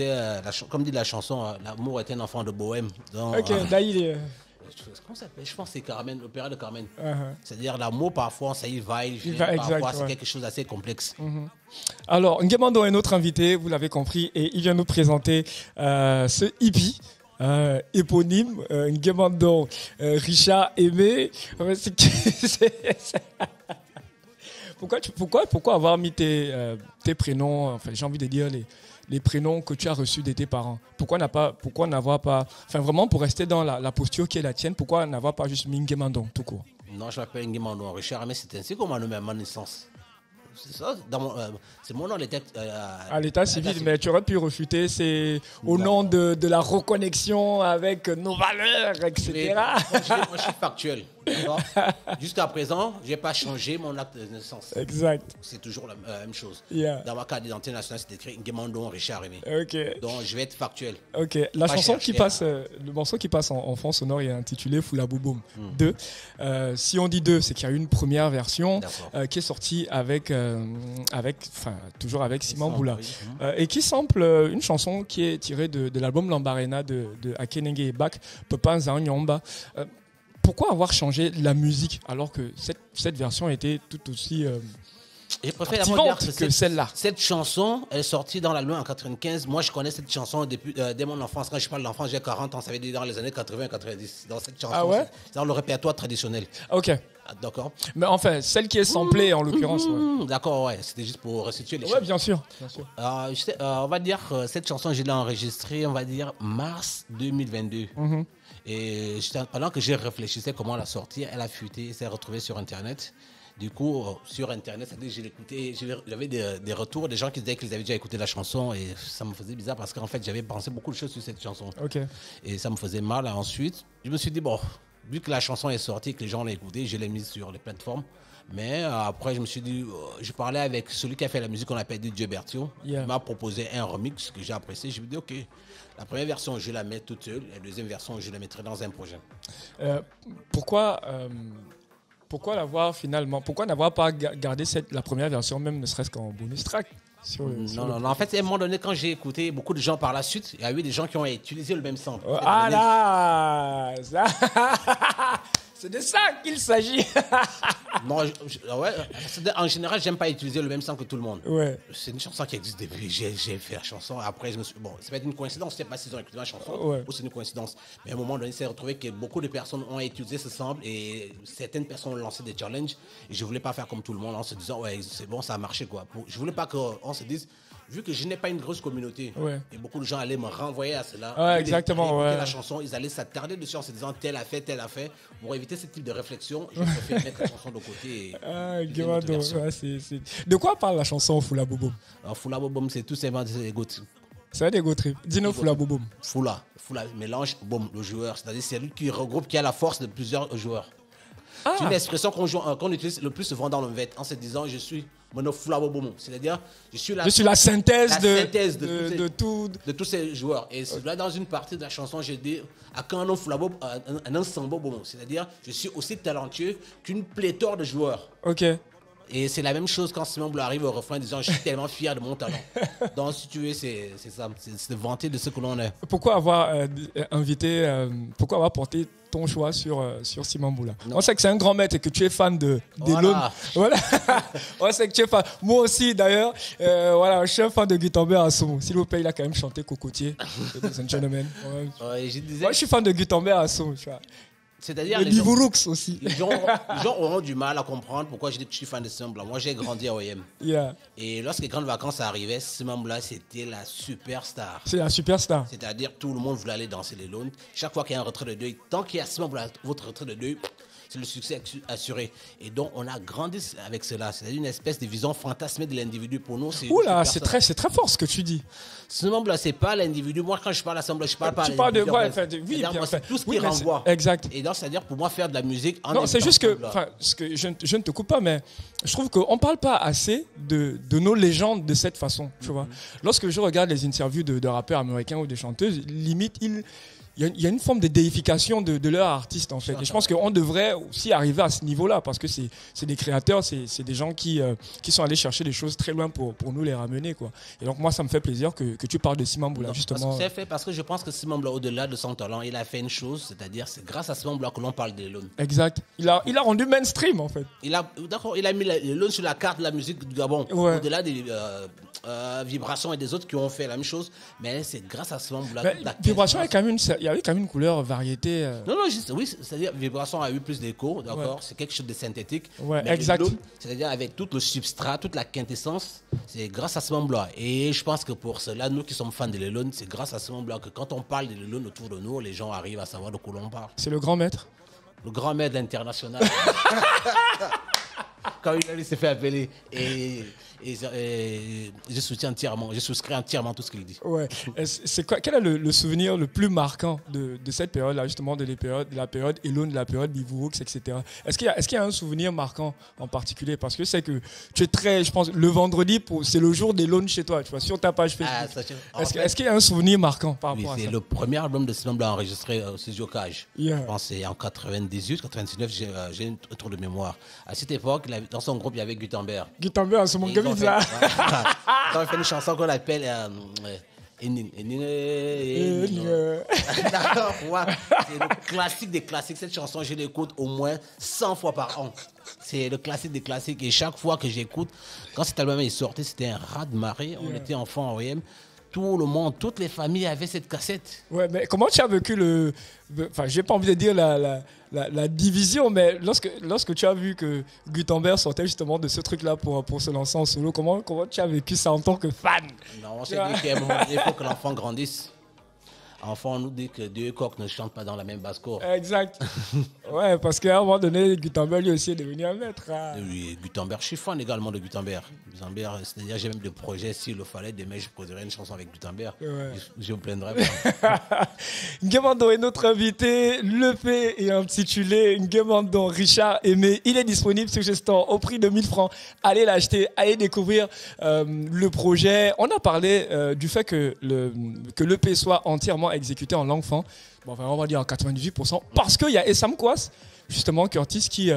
la chanson, l'amour est un enfant de bohème. Donc, là il est... Comment ça s'appelle? Je pense que c'est Carmen, l'opéra de Carmen. C'est-à-dire l'amour, parfois, ça y va, il vient. Parfois, c'est quelque chose d'assez complexe. Alors, Nguemando est notre invité, vous l'avez compris, et il vient nous présenter ce hippie. Éponyme, Nguemando Richard Aimé. pourquoi avoir mis tes prénoms, enfin, j'ai envie de dire les prénoms que tu as reçus de tes parents? Pourquoi n'avoir pas, enfin vraiment pour rester dans la posture qui est la tienne, pourquoi n'avoir pas juste mis Nguemandong tout court? Non, je m'appelle Nguemandong Richard, mais c'est ainsi qu'on m'a nommé à ma naissance. C'est ça, c'est mon nom à l'état civil, mais tu aurais pu refuter, c'est au nom de la reconnexion avec nos valeurs, etc. Moi, je suis factuel. Jusqu'à présent, je n'ai pas changé mon acte de naissance. Exact. C'est toujours la même chose. Yeah. Dans ma carte d'identité nationale, c'est écrit Nguemandong Richard Aimé. Ok. Donc, je vais être factuel. Ok. La chanson qui passe, le morceau qui passe en fond sonore est intitulé Foula Bouboum 2. Si on dit 2, c'est qu'il y a eu une première version qui est sortie toujours avec Simon Boula. Et qui sample une chanson qui est tirée de l'album Lambarena de Akenenge et Bak, Pepin Zanyomba. Pourquoi avoir changé la musique alors que cette version était tout aussi activante que celle-là? Cette chanson, elle est sortie dans l'album en 95. Moi, je connais cette chanson dès mon enfance. Quand je parle d'enfance, j'ai 40 ans. Ça veut dire dans les années 80 et 90. Dans cette chanson, c'est dans le répertoire traditionnel. Ok. D'accord. Mais enfin, celle qui est samplée en l'occurrence. D'accord, ouais. C'était juste pour restituer les choses. Ouais, bien sûr. On va dire cette chanson, je l'ai enregistrée, on va dire mars 2022. Et pendant que je réfléchissais comment la sortir, elle a fuité, elle s'est retrouvée sur Internet. Du coup, sur Internet, c'est-à-dire que je l'écoutais, j'avais des retours, des gens qui disaient qu'ils avaient déjà écouté la chanson et ça me faisait bizarre parce qu'en fait, j'avais pensé beaucoup de choses sur cette chanson. Okay. Et ça me faisait mal. Ensuite, je me suis dit, bon, vu que la chanson est sortie, que les gens l'ont écoutée, je l'ai mise sur les plateformes. Mais après, je me suis dit, je parlais avec celui qui a fait la musique qu'on appelle DJ Bertio. Il m'a proposé un remix que j'ai apprécié. Je me dis, ok, la première version, je la mets toute seule. La deuxième version, je la mettrai dans un projet. Pourquoi n'avoir pas gardé la première version, même ne serait-ce qu'en bonus track? Non. En fait, à un moment donné, quand j'ai écouté beaucoup de gens par la suite, il y a eu des gens qui ont utilisé le même sample. C'est de ça qu'il s'agit. Non, en général, j'aime pas utiliser le même sample que tout le monde. Ouais. C'est une chanson qui existe depuis. J'ai fait la chanson. Après, ça peut être une coïncidence. Je sais pas s'ils ont écouté la chanson ou c'est une coïncidence. Mais à un moment donné, c'est retrouvé que beaucoup de personnes ont utilisé ce sample et certaines personnes ont lancé des challenges. Et je voulais pas faire comme tout le monde en se disant, ouais, c'est bon, ça a marché, quoi. Je voulais pas qu'on se dise, vu que je n'ai pas une grosse communauté, et beaucoup de gens allaient me renvoyer à cela. Ouais, exactement. La chanson, ils allaient s'attarder dessus en se disant tel a fait. Pour éviter ce type de réflexion, je préfère mettre la chanson de côté. De quoi parle la chanson Foula Bouboum? Foula Bouboum, c'est tout simplement des ego trips. C'est un ego trip. Dis-nous Foula Bouboum. Foula, mélange, boum, le joueur. C'est-à-dire c'est lui qui regroupe, qui a la force de plusieurs joueurs. C'est une expression qu'on utilise le plus souvent dans le VET en se disant je suis Foula Bouboum. C'est-à-dire je suis la synthèse de tous ces joueurs. Et là, dans une partie de la chanson, j'ai dit à Kano Foula Bouboum, un ensemble Bouboum. C'est-à-dire je suis aussi talentueux qu'une pléthore de joueurs. Ok. Et c'est la même chose quand Simon Boula arrive au refrain en disant je suis tellement fier de mon talent. Donc si tu veux, c'est ça, c'est de vanter de ce que l'on est. Pourquoi avoir pourquoi avoir porté ton choix sur Simon Boula? On sait que c'est un grand maître et que tu es fan d'Elon. Voilà. On sait que tu es fan. Moi aussi d'ailleurs, je suis un fan de Gutenberg Assomo. S'il vous plaît, il a quand même chanté Cocotier. Ladies and gentlemen. Moi je suis fan de Gutenberg Assomo. C'est-à-dire les Livourux aussi. Les gens auront du mal à comprendre pourquoi je dis que je suis fan de Simon Boula. Moi, j'ai grandi à OM. Et lorsque les grandes vacances arrivaient, Simon Boula, c'était la superstar. C'est la superstar. C'est-à-dire tout le monde voulait aller danser les lawns. Chaque fois qu'il y a un retrait de deuil, tant qu'il y a Simon Boula, votre retrait de deuil, c'est le succès assuré. Et donc, on a grandi avec cela. C'est une espèce de vision fantasmée de l'individu. Pour nous, c'est... Oula, c'est très fort ce que tu dis. Simon Boula, c'est pas l'individu. Moi, quand je parle à Simon Boula, je parle pas à l'individu. C'est tout ce qui renvoie. Exact. Et donc, c'est-à-dire, pour moi, faire de la musique... Non, c'est juste que je ne te coupe pas, mais je trouve qu'on ne parle pas assez de nos légendes de cette façon. Tu vois. Lorsque je regarde les interviews de rappeurs américains ou de chanteuses, limite, il y a une forme de déification de leur artiste en fait. Et je pense qu'on devrait aussi arriver à ce niveau-là parce que c'est des créateurs, c'est des gens qui sont allés chercher des choses très loin pour nous les ramener, quoi. Et donc moi ça me fait plaisir que tu parles de Simon Boula justement. Parce que je pense que Simon Boula, au-delà de son talent, il a fait une chose, c'est-à-dire c'est grâce à Simon Boula que l'on parle de l'Elon. Exact. Il a rendu mainstream en fait. Il a mis l'Elon sur la carte de la musique du Gabon. Au-delà des Vibration et des autres qui ont fait la même chose. Mais c'est grâce à ce membre-là. Vibration, il y avait quand même une couleur variété. Non, oui, c'est-à-dire Vibration a eu plus d'écho, d'accord. C'est quelque chose de synthétique. Ouais, mais exact. C'est-à-dire avec tout le substrat, toute la quintessence, c'est grâce à ce membre-là. Et je pense que pour cela, nous qui sommes fans de Lelone, c'est grâce à ce membre-là que quand on parle de Lelone autour de nous, les gens arrivent à savoir de quoi l'on parle. C'est le grand maître. Le grand maître international. Quand il s'est fait appeler. Et je souscris entièrement tout ce qu'il dit. Ouais. Quel est le souvenir le plus marquant de cette période-là, justement, de la période Elone, de la période Bivouax, etc. Est-ce qu'il y a un souvenir marquant en particulier? Parce que c'est que tu es très, je pense, le vendredi, c'est le jour d'Elone chez toi, tu vois, sur ta page Facebook. Est-ce qu'il y a un souvenir marquant par rapport à ça? C'est le premier album de ce membre enregistré au studio Cage. Yeah. Je pense que c'est en 98, 99, j'ai un trou de mémoire. À cette époque, dans son groupe, il y avait Gutenberg. Gutenberg, c'est mon gars. Quand on fait une chanson qu'on appelle d'accord, ouais. C'est le classique des classiques. Cette chanson, je l'écoute au moins 100 fois par an. C'est le classique des classiques. Et chaque fois que j'écoute, quand cet album est sorti, c'était un raz-de-marée. On était enfants en OEM. Tout le monde, toutes les familles avaient cette cassette. Ouais, mais comment tu as vécu enfin, j'ai pas envie de dire la division, mais lorsque tu as vu que Gutenberg sortait justement de ce truc-là pour se lancer en solo, comment tu as vécu ça en tant que fan? Non, on s'est dit qu'à un moment donné, il faut que l'enfant grandisse. Enfant, on nous dit que deux coqs ne chantent pas dans la même basse-cour. Exact. Ouais, parce qu'à un moment donné, Gutenberg lui aussi est devenu un maître. Hein. Oui, Gutenberg, je suis fan également de Gutenberg. C'est-à-dire, j'ai même des projets, s'il le fallait, demain, je produirais une chanson avec Gutenberg. Ouais. Je me plaindrais pas. Nguemando est notre invité. L'EP est intitulé Nguemando Richard Aimé. Il est disponible sur Gestor au prix de 1000 francs. Allez l'acheter, allez découvrir le projet. On a parlé du fait que l'EP soit entièrement exécuté en langue fan. Bon, enfin, on va dire en 98%, parce qu'il y a Essam Kouas, justement, Curtis, qui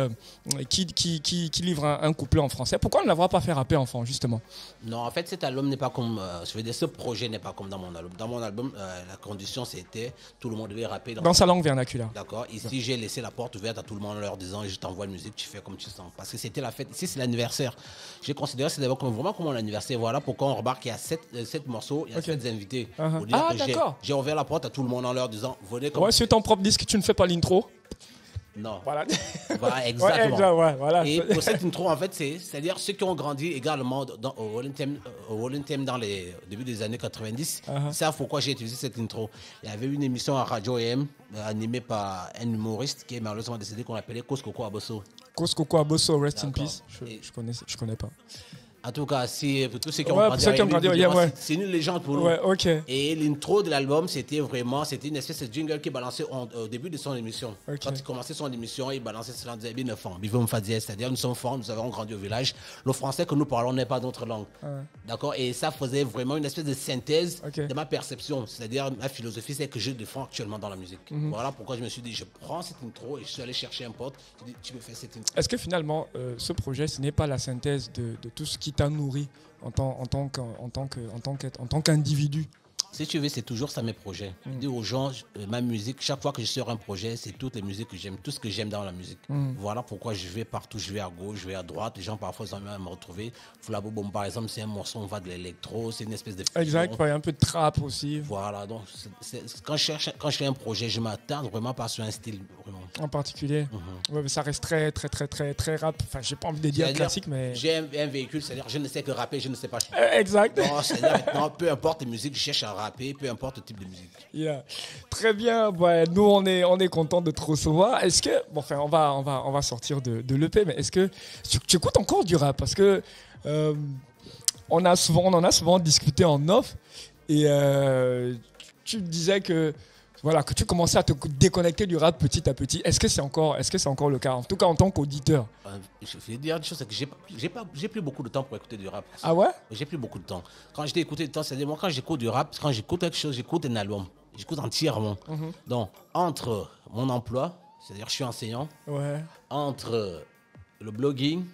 livre un couplet en français. Pourquoi ne l'avoir pas fait rapper en fan, justement? Non, en fait, cet album n'est pas comme... je veux dire, ce projet n'est pas comme dans mon album. Dans mon album, la condition, c'était tout le monde devait rapper dans sa langue vernaculaire. D'accord. Ici, j'ai laissé la porte ouverte à tout le monde en leur disant, je t'envoie la musique, tu fais comme tu sens. Parce que c'était la fête. Ici, c'est l'anniversaire. J'ai considéré c'est d'abord vraiment comme un anniversaire. Voilà pourquoi on remarque qu'il y a 7 morceaux, il y a 7 invités. D'accord. J'ai ouvert la porte à tout le monde en leur disant, venez comme... Ouais, sur ton propre disque, tu ne fais pas l'intro? Non. Voilà. Voilà, exactement. Ouais, voilà. Et pour cette intro, en fait, c'est-à-dire ceux qui ont grandi également au Thème dans les débuts des années 90, savent pourquoi j'ai utilisé cette intro. Il y avait une émission à Radio EM animée par un humoriste qui est malheureusement décédé qu'on appelait Koskoko Abosso. Koskoko Abosso, rest in peace. Je connais pas. En tout cas, pour tous ceux qui ont grandi, c'est une légende pour nous. Ouais, okay. Et l'intro de l'album, c'était une espèce de jingle qui balançait au début de son émission. Okay. Quand il commençait son émission, il balançait cela, il disait bien enfant, c'est-à-dire nous sommes forts, nous avons grandi au village. Le français que nous parlons n'est pas notre langue. D'accord. Et ça faisait vraiment une espèce de synthèse de ma perception. C'est-à-dire ma philosophie, c'est que je défends actuellement dans la musique. Voilà pourquoi je me suis dit, je prends cette intro et je suis allé chercher un pote. Je dis, tu me fais cette intro. Est-ce que finalement, ce projet, ce n'est pas la synthèse de tout ce qui t'a nourri en tant qu'individu? Si tu veux, c'est toujours ça mes projets. Je dis aux gens, ma musique, chaque fois que je sors un projet, c'est toutes les musiques que j'aime, tout ce que j'aime dans la musique. Voilà pourquoi je vais partout, je vais à gauche, je vais à droite. Les gens parfois ils aiment me retrouver. Flabo Bomb par exemple, c'est un morceau, on va de l'électro, c'est une espèce de... Exact, il y a un peu de trap aussi. Voilà, donc quand je fais un projet, je m'attarde vraiment pas sur un style vraiment. En particulier. Ouais, mais ça reste très, très, très, très, très rap. Enfin, j'ai pas envie de dire classique, mais... J'ai un véhicule, c'est-à-dire je ne sais que rapper, je ne sais pas chanter. Exact. Donc, c'est-à-dire maintenant, peu importe les musiques, je cherche à rapper, peu importe le type de musique. Yeah. Très bien. Ouais, nous, on est content de te recevoir. Est-ce que... Bon, enfin, on va sortir de l'EP, mais est-ce que tu écoutes encore du rap? Parce que on en a souvent discuté en off et tu me disais que tu commençais à te déconnecter du rap petit à petit. Est-ce que c'est encore le cas? En tout cas, en tant qu'auditeur. Je vais dire une chose, c'est que j'ai plus beaucoup de temps pour écouter du rap. Ah ouais? J'ai plus beaucoup de temps. Quand je dis écouter du temps, c'est-à-dire moi, quand j'écoute du rap, quand j'écoute quelque chose, j'écoute un album. J'écoute entièrement. Donc, entre mon emploi, c'est-à-dire je suis enseignant, entre le blogging,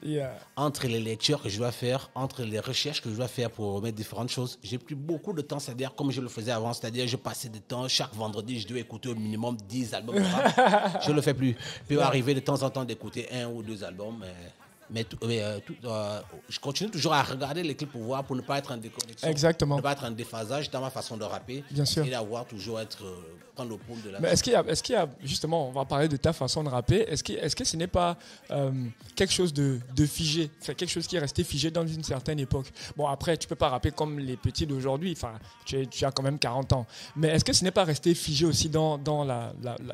entre les lectures que je dois faire, entre les recherches que je dois faire pour mettre différentes choses, j'ai plus beaucoup de temps, c'est-à-dire comme je le faisais avant, c'est-à-dire je passais du temps, chaque vendredi, je dois écouter au minimum 10 albums de rap. Je le fais plus. Il peut arriver de temps en temps d'écouter 1 ou 2 albums, mais je continue toujours à regarder les clips pour ne pas être en déconnexion. Exactement. Ne pas être en déphasage dans ma façon de rapper. Bien sûr. Et d'avoir toujours prendre le pôle de la... Mais est-ce qu'il y a, justement, on va parler de ta façon de rapper, est-ce que ce n'est pas quelque chose de figé, enfin, quelque chose qui est resté figé dans une certaine époque? Bon, après, tu peux pas rapper comme les petits d'aujourd'hui, enfin, tu as quand même 40 ans. Mais est-ce que ce n'est pas resté figé aussi dans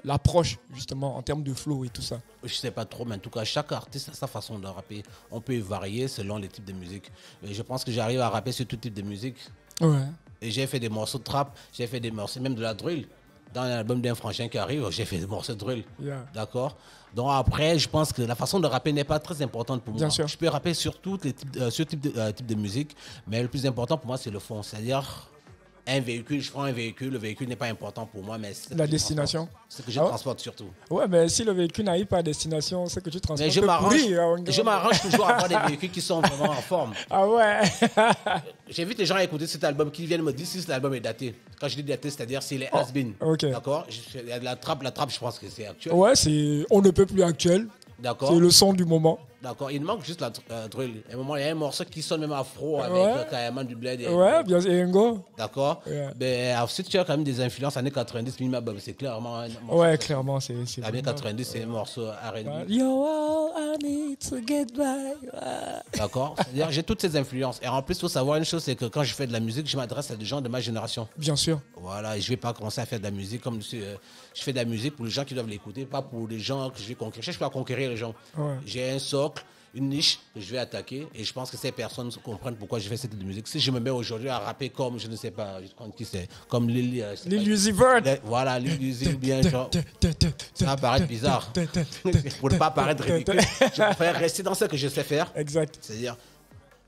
l'approche, justement, en termes de flow et tout ça? Je sais pas trop, mais en tout cas, chaque artiste a sa façon de rapper. On peut varier selon les types de musique. Et je pense que j'arrive à rapper sur tout type de musique. Ouais. Et j'ai fait des morceaux de trap, j'ai fait des morceaux, même de la drill. Dans l'album d'un Franchien qui arrive, j'ai fait des morceaux de drill. Yeah. D'accord? Donc après, je pense que la façon de rapper n'est pas très importante pour moi. Bien sûr. Je peux rapper sur tous les types de musique, mais le plus important pour moi, c'est le fond. C'est-à-dire, un véhicule, je prends un véhicule, le véhicule n'est pas important pour moi, mais c'est la destination. C'est que je transporte surtout. Ouais, mais si le véhicule n'arrive pas à destination, c'est que tu transportes. Mais je m'arrange toujours à avoir des véhicules qui sont vraiment en forme. Ah ouais. J'invite les gens à écouter cet album, qui viennent me dire si cet album est daté. Quand je dis daté, c'est-à-dire s'il est has-been. Okay. D'accord? La trappe, je pense que c'est actuel. Ouais, on ne peut plus actuel. D'accord. C'est le son du moment. D'accord, il manque juste la drill. À un moment, il y a un morceau qui sonne même afro avec carrément du bled. Ouais, bien sûr, Ngo. D'accord. Yeah. Mais ensuite, tu as quand même des influences années 90, minimum. C'est clairement un morceau. Ouais, clairement, c'est. Années 90, c'est un morceau R&B. Yo, all I need to get by. D'accord. C'est-à-dire, j'ai toutes ces influences. Et en plus, il faut savoir une chose, c'est que quand je fais de la musique, je m'adresse à des gens de ma génération. Bien sûr. Voilà, et je ne vais pas commencer à faire de la musique comme je fais de la musique pour les gens qui doivent l'écouter, pas pour les gens que je vais conquérir. Je ne cherche pas à conquérir les gens. Ouais. J'ai un socle, une niche que je vais attaquer et je pense que ces personnes comprennent pourquoi je fais cette musique. Si je me mets aujourd'hui à rapper comme, je ne sais pas, je crois qui c'est, comme Lil Uzi Vert. Voilà, Lil Uzi, bien genre. Ça va paraître bizarre. Pour ne pas paraître ridicule, je préfère rester dans ce que je sais faire. Exact. C'est-à-dire,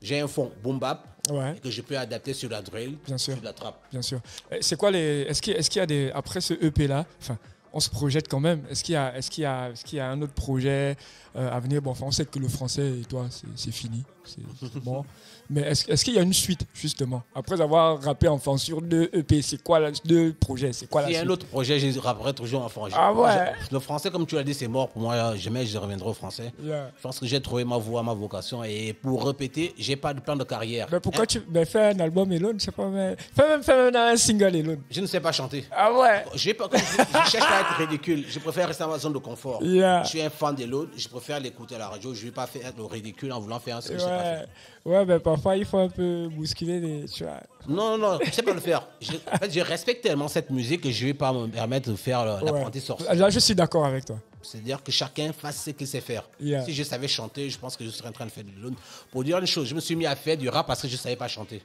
j'ai un fond boom bap. Ouais. Et que je peux adapter sur la drill, bien sûr. Sur la trap. Bien sûr. C'est quoi est-ce qu'il y a des après ce EP là, enfin on se projette quand même. Est-ce qu'il y a un autre projet à venir? Bon, enfin, on sait que le français et toi c'est fini, c'est bon. Mais est-ce qu'il y a une suite justement après avoir rappé enfin sur 2 EP? C'est quoi deux projets? C'est quoi la suite? Il y a un autre projet, je rapperai toujours en français. Ah ouais. Le français, comme tu l'as dit, c'est mort pour moi. Jamais je reviendrai au français. Yeah. Je pense que j'ai trouvé ma voie, ma vocation. Et pour répéter, j'ai pas de plan de carrière. Mais pourquoi tu fais un album alone? Je sais pas. Mais fais même un single alone. Je ne sais pas chanter. Ah ouais. Je cherche pas à être ridicule. Je préfère rester dans ma zone de confort. Yeah. Je suis un fan de l'autre. Je préfère l'écouter à la radio. Je ne vais pas faire le ridicule en voulant faire ce que je sais pas faire. Ouais, mais parfois il faut un peu bousculer les. Tu vois. Non, je sais pas le faire. En fait, je respecte tellement cette musique que je vais pas me permettre de faire l'apprenti sorcier. Là, je suis d'accord avec toi. C'est-à-dire que chacun fasse ce qu'il sait faire. Yeah. Si je savais chanter, je pense que je serais en train de faire de l'autre. Pour dire une chose, je me suis mis à faire du rap parce que je savais pas chanter.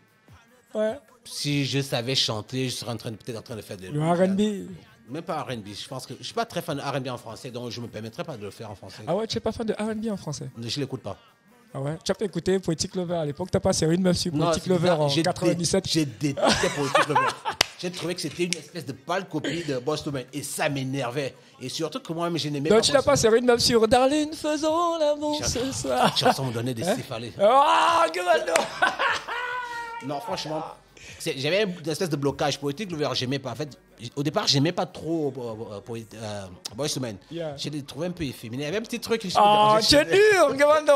Ouais. Si je savais chanter, je serais peut-être en train de faire de le R&B. Même pas R&B. Je pense que je suis pas très fan de R&B en français, donc je me permettrais pas de le faire en français. Ah ouais, tu es pas fan de R&B en français? Je l'écoute pas. Ah ouais. Tu as pas écouté Poetic Lover à l'époque? T'as pas serré une meuf sur Poetic Lover en 97? J'ai détesté Poetic Lover. J'ai trouvé que c'était une espèce de pâle copie de Boyz II Men et ça m'énervait. Et surtout que moi-même, je n'aimais pas. Donc tu n'as pas serré une meuf sur Darling, faisons l'amour ce soir. Cette chanson me donnait des céphalées. Ah, que non, franchement. J'avais une espèce de blocage politique, j'aimais pas. En fait, au départ, j'aimais pas trop Boyz II Men. Yeah. J'ai trouvé un peu efféminé. Il y avait un petit truc qui me dérangeait. Oh, tu es dur, commando.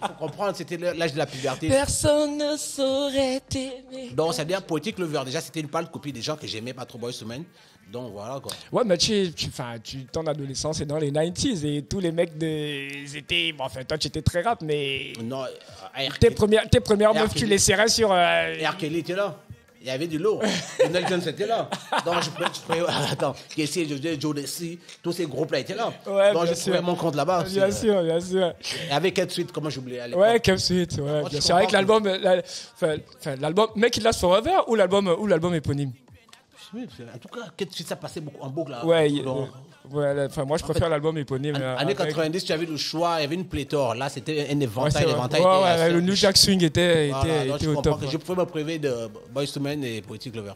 Il faut comprendre, c'était l'âge de la puberté. Personne ne saurait t'aimer. Donc, ça veut dire Poetic Lover. Déjà, c'était une pâle copie des gens que j'aimais pas trop Boyz II Men. Donc, voilà, quoi. Ouais, mais tu ton adolescence est dans les 90s et tous les mecs étaient... Bon, enfin, toi, tu étais très rap, mais... Non, tes premières meufs, tu les serrais sur... R. Kelly était là. Il y avait du lourd. Donald Jones était là. Donc, je pouvais... Attends, Joe Desi, tous ces groupes-là étaient là. Ouais, donc, je trouvais mon compte là-bas. Bien sûr. Et avec Kev Sweet, comment j'oubliais à l'époque. Ouais, Kev Sweet, ouais, bien sûr. Avec l'album... l'album Make It Last Forever ou l'album éponyme? En tout cas, Kev Sweet, ça passait beaucoup en boucle. Là. Ouais, moi, je préfère l'album éponyme. Années 90, tu avais le choix, il y avait une pléthore. Là, c'était un éventail. Ouais, le New Jack Swing était au top. Je pouvais me priver de Boyz II Men et Poetic Lover.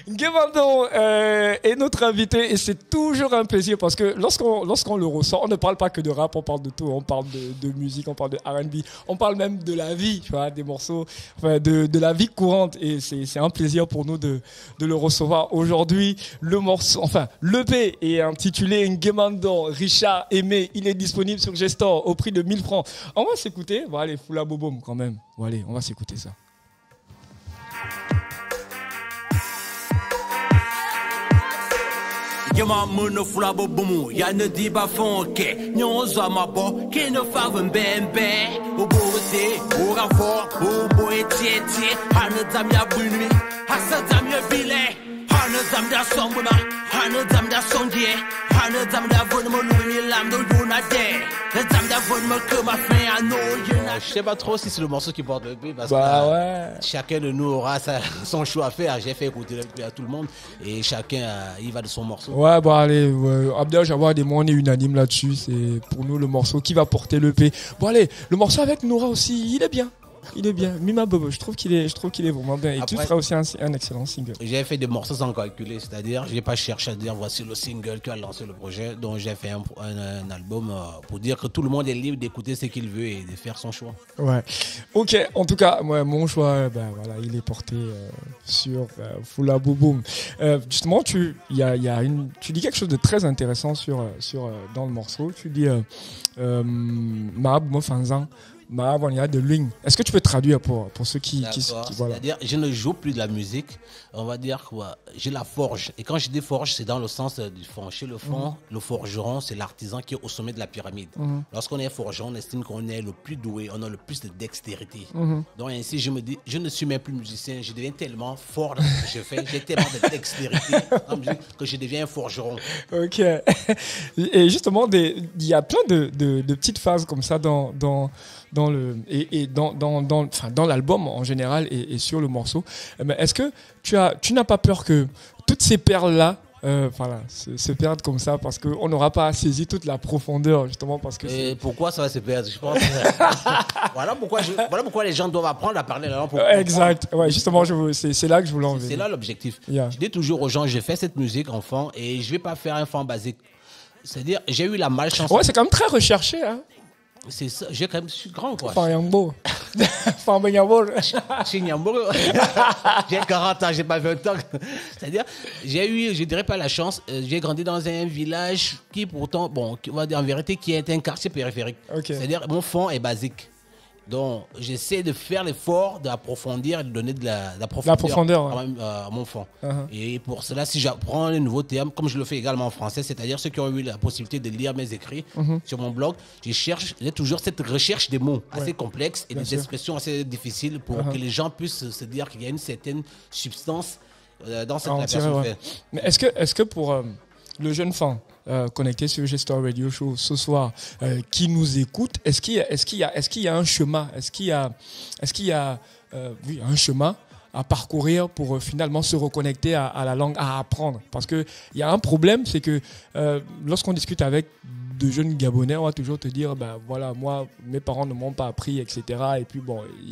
Nge, Guémandon est notre invité et c'est toujours un plaisir parce que lorsqu'on le ressent, on ne parle pas que de rap, on parle de tout, on parle de musique, on parle de R&B, on parle même de la vie, tu vois, des morceaux, enfin, de la vie courante et c'est un plaisir pour nous de le recevoir aujourd'hui. Le morceau, enfin, l'EP est intitulé Guémandon, Richard Aimé, il est disponible sur Gestor au prix de 1000 francs. On va s'écouter, bon allez, Foula Boboum quand même, bon allez, on va s'écouter ça. Yama mono fula bobumu ya ne di ba fonke nyonzo mabo ke ne faven bembe o bote o rafo o boetieti hanu damya bunmi hasa damya bile hanu damya sombuna hanu damya sondie hanu damya vonmo luni lamdo yuna de le damya vonmo que ma fin à no yuna. Je sais pas trop si c'est le morceau qui porte le B parce que chacun de nous aura son choix à faire. J'ai fait écouter le B à tout le monde et chacun il va de son morceau. Ouais, bon allez, Abdel Jawad et moi on est unanime là-dessus. C'est pour nous le morceau qui va porter le P. Bon allez, le morceau avec Nora aussi, il est bien. Il est bien. Mima Bobo, je trouve qu'il est vraiment bien. Et après, tu feras aussi un excellent single. J'ai fait des morceaux sans calculer, c'est-à-dire, j'ai pas cherché à dire voici le single qui a lancé le projet. Donc j'ai fait un album pour dire que tout le monde est libre d'écouter ce qu'il veut et de faire son choix. Ouais. Ok. En tout cas, moi, mon choix, voilà, il est porté sur Foula Boboum. Justement, tu dis quelque chose de très intéressant dans le morceau. Tu dis Mahab Mofanzan. Il y a de l'une. Est-ce que tu peux traduire pour ceux qui voilà. C'est-à-dire, je ne joue plus de la musique. On va dire que j'ai la forge. Et quand je dis forge, c'est dans le sens du fond. Chez le fond, le forgeron, c'est l'artisan qui est au sommet de la pyramide. Lorsqu'on est forgeron, on estime qu'on est le plus doué, on a le plus de dextérité. Donc ainsi, je me dis, je ne suis même plus musicien. Je deviens tellement fort dans ce que je fais. J'ai tellement de dextérité que je deviens un forgeron. Ok. Et justement, il y a plein de petites phases comme ça dans l'album en général et sur le morceau. Mais est-ce que tu n'as pas peur que toutes ces perles là se perdent comme ça parce qu'on n'aura pas saisi toute la profondeur justement parce que pourquoi ça va se perdre, je pense. voilà pourquoi les gens doivent apprendre à parler la langue. Exact. Ouais, justement, c'est là que je voulais en venir. C'est là l'objectif. Yeah. Je dis toujours aux gens, je fais cette musique enfant et je vais pas faire un enfant basique. C'est-à-dire, j'ai eu la malchance. Ouais, c'est quand même très recherché, hein. C'est ça, je suis grand quoi. Fanyambo. J'ai 40 ans, j'ai pas 20 ans. C'est-à-dire, j'ai eu, je dirais pas la chance, j'ai grandi dans un village qui pourtant, on va dire en vérité, qui est un quartier périphérique. Okay. C'est-à-dire, mon fond est basique. Donc, j'essaie de faire l'effort d'approfondir et de donner de la profondeur à mon fond. Et pour cela, si j'apprends un nouveau terme, comme je le fais également en français, c'est-à-dire ceux qui ont eu la possibilité de lire mes écrits sur mon blog, j'ai toujours cette recherche des mots assez complexes et des expressions assez difficiles pour que les gens puissent se dire qu'il y a une certaine substance dans cette personne fait. Mais est-ce que pour le jeune fan connecté sur Gestor Radio Show ce soir qui nous écoute, est-ce qu'il y a un chemin, est-ce qu'il y a un chemin à parcourir pour finalement se reconnecter à la langue, à apprendre? Parce que il y a un problème, c'est que lorsqu'on discute avec de jeunes Gabonais, on va toujours te dire, voilà, moi, mes parents ne m'ont pas appris, etc. Et puis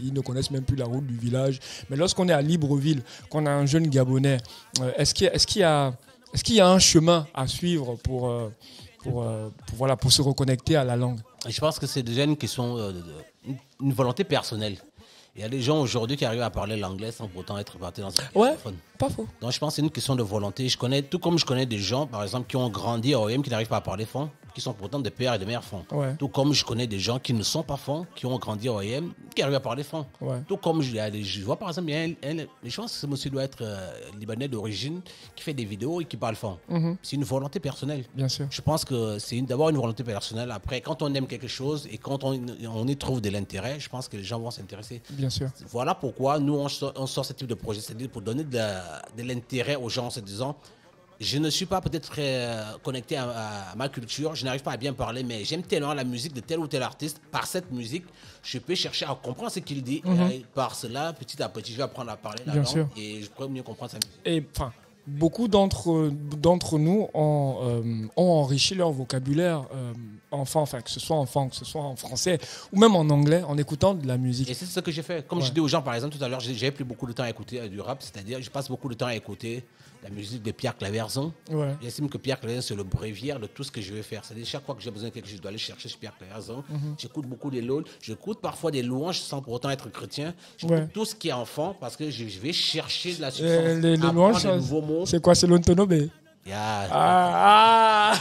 ils ne connaissent même plus la route du village. Mais lorsqu'on est à Libreville, qu'on a un jeune Gabonais, est-ce qu'il y a un chemin à suivre pour se reconnecter à la langue? Je pense que c'est des jeunes qui sont une volonté personnelle. Il y a des gens aujourd'hui qui arrivent à parler l'anglais sans pourtant être partis dans un téléphone. Pas faux. Donc je pense que c'est une question de volonté. Tout comme je connais des gens, par exemple, qui ont grandi à OM, qui n'arrivent pas à parler fond, qui sont pourtant de pères et de mères fonds. Ouais. Tout comme je connais des gens qui ne sont pas fonds, qui ont grandi à OM, qui arrivent à parler fonds. Ouais. Tout comme je vois par exemple, je pense que ce monsieur doit être libanais d'origine, qui fait des vidéos et qui parle fond. C'est une volonté personnelle. Bien sûr. Je pense que c'est d'abord une volonté personnelle. Après, quand on aime quelque chose et quand on y trouve de l'intérêt, je pense que les gens vont s'intéresser. Bien sûr. Voilà pourquoi nous, on sort ce type de projet, c'est-à-dire pour donner de l'intérêt aux gens en se disant, je ne suis pas peut-être très connecté à ma culture, je n'arrive pas à bien parler, mais j'aime tellement la musique de tel ou tel artiste. Par cette musique, je peux chercher à comprendre ce qu'il dit. Et par cela, petit à petit, je vais apprendre à parler la langue et je pourrais mieux comprendre sa musique. Et enfin, beaucoup d'entre nous ont enrichi leur vocabulaire enfant, enfin que ce soit en français ou même en anglais, en écoutant de la musique. Et c'est ce que j'ai fait. Comme je dis aux gens, par exemple, tout à l'heure, j'ai plus beaucoup de temps à écouter du rap, c'est-à-dire je passe beaucoup de temps à écouter la musique de Pierre Claverson. Ouais. J'estime que Pierre Claverson, c'est le bréviaire de tout ce que je vais faire. C'est-à-dire chaque fois que j'ai besoin de quelque chose, je dois aller chercher chez Pierre Claverson. J'écoute beaucoup des LOL, j'écoute parfois des louanges sans pour autant être chrétien. J'écoute tout ce qui est enfant parce que je vais chercher de la substance. Les louanges, des nouveaux mots. c'est quoi? C'est l'Ontonobe? Yeah.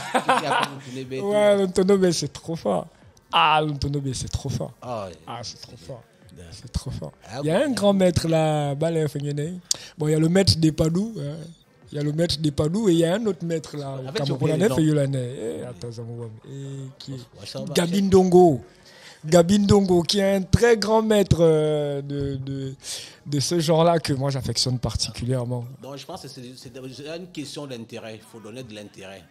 Ouais, l'Ontonobe, c'est trop fort. Ah, l'Ontonobe, c'est trop fort. Ah, c'est trop fort. C'est trop fort. Il y a un grand maître là, bon, il y a le maître des Padou. Il y a le maître des Padou et il y a un autre maître là, au Camerounais, qui est Gabin Dongo. Gabin Dongo, qui est un très grand maître de ce genre-là que moi j'affectionne particulièrement. Donc je pense que c'est une question d'intérêt. Il faut donner de l'intérêt.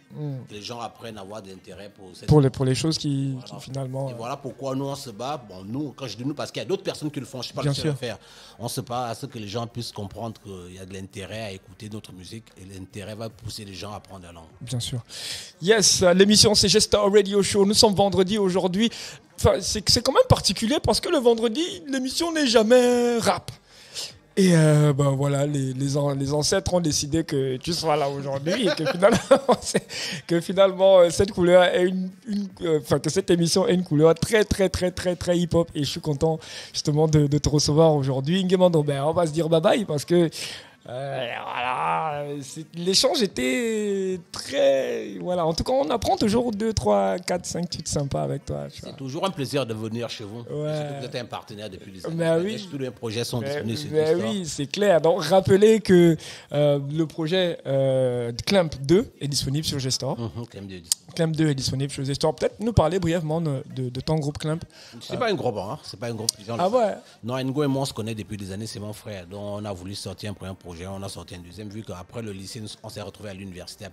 Que les gens apprennent à avoir de l'intérêt pour les choses qui finalement... Et voilà pourquoi nous on se bat. Bon, nous, quand je dis nous, parce qu'il y a d'autres personnes qui le font, je ne suis pas le seul à le faire. On se bat à ce que les gens puissent comprendre qu'il y a de l'intérêt à écouter notre musique et l'intérêt va pousser les gens à apprendre la langue. Bien sûr. Yes, l'émission c'est Gestar Radio Show. Nous sommes vendredi aujourd'hui. Enfin, c'est quand même particulier parce que le vendredi, l'émission n'est jamais rap. Et voilà, les ancêtres ont décidé que tu sois là aujourd'hui et que finalement cette couleur est que cette émission est une couleur très très très très très hip-hop. Et je suis content justement de te recevoir aujourd'hui. Nguemando, on va se dire bye bye parce que voilà, l'échange était très... Voilà, en tout cas, on apprend toujours 2, 3, 4, 5 trucs sympas avec toi. C'est toujours un plaisir de venir chez vous. Ouais. Vous êtes un partenaire depuis des années. Mais oui. Tous les projets sont disponibles sur Gestar. Oui, c'est clair. Donc, rappelez que le projet Clamp 2 est disponible sur Gestar. Clamp 2 est disponible sur Gestar. Peut-être nous parler brièvement de ton groupe Clamp. C'est pas un groupe, hein. C'est pas un groupe. Ah ouais? Non, Ngo et moi, on se connaît depuis des années. C'est mon frère. Donc, on a voulu sortir un premier projet. On a sorti un deuxième, vu qu'après le lycée, on s'est retrouvé à l'université,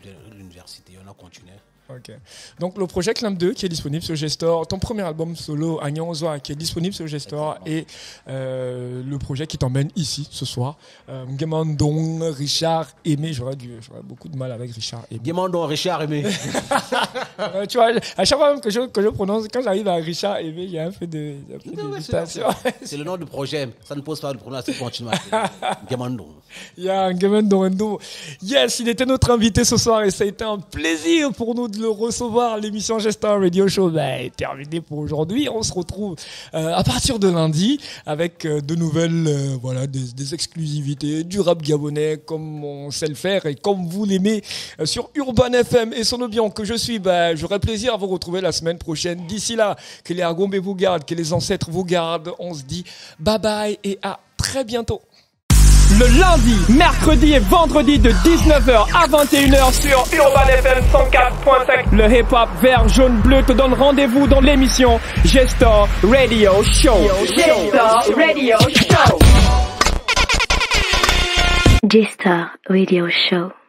on a continué. Ok. Donc le projet Clamp 2 qui est disponible sur Gestar, ton premier album solo Agnan Ozoa qui est disponible sur Gestar et le projet qui t'emmène ici ce soir, Nguemando, Richard Aimé, j'aurais beaucoup de mal avec Richard Aimé. Nguemando, Richard Aimé. Tu vois, à chaque fois que je prononce, quand j'arrive à Richard Aimé, il y a un peu de c'est le nom du projet, ça ne pose pas de problème, c'est continuer. Nguemando. Il y a Nguemando. Yes, il était notre invité ce soir et ça a été un plaisir pour nous de le recevoir. L'émission Gestar Radio Show est terminée pour aujourd'hui. On se retrouve à partir de lundi avec de nouvelles, des exclusivités, du rap gabonais comme on sait le faire et comme vous l'aimez sur Urban FM et Sonobian que je suis. J'aurai plaisir à vous retrouver la semaine prochaine. D'ici là, que les Agombe vous gardent, que les ancêtres vous gardent. On se dit bye bye et à très bientôt. Le lundi, mercredi et vendredi de 19h à 21h sur Urban FM 104.5. Le hip-hop vert, jaune, bleu te donne rendez-vous dans l'émission Gestar Radio Show. Gestar Radio Show. Gestar Radio Show.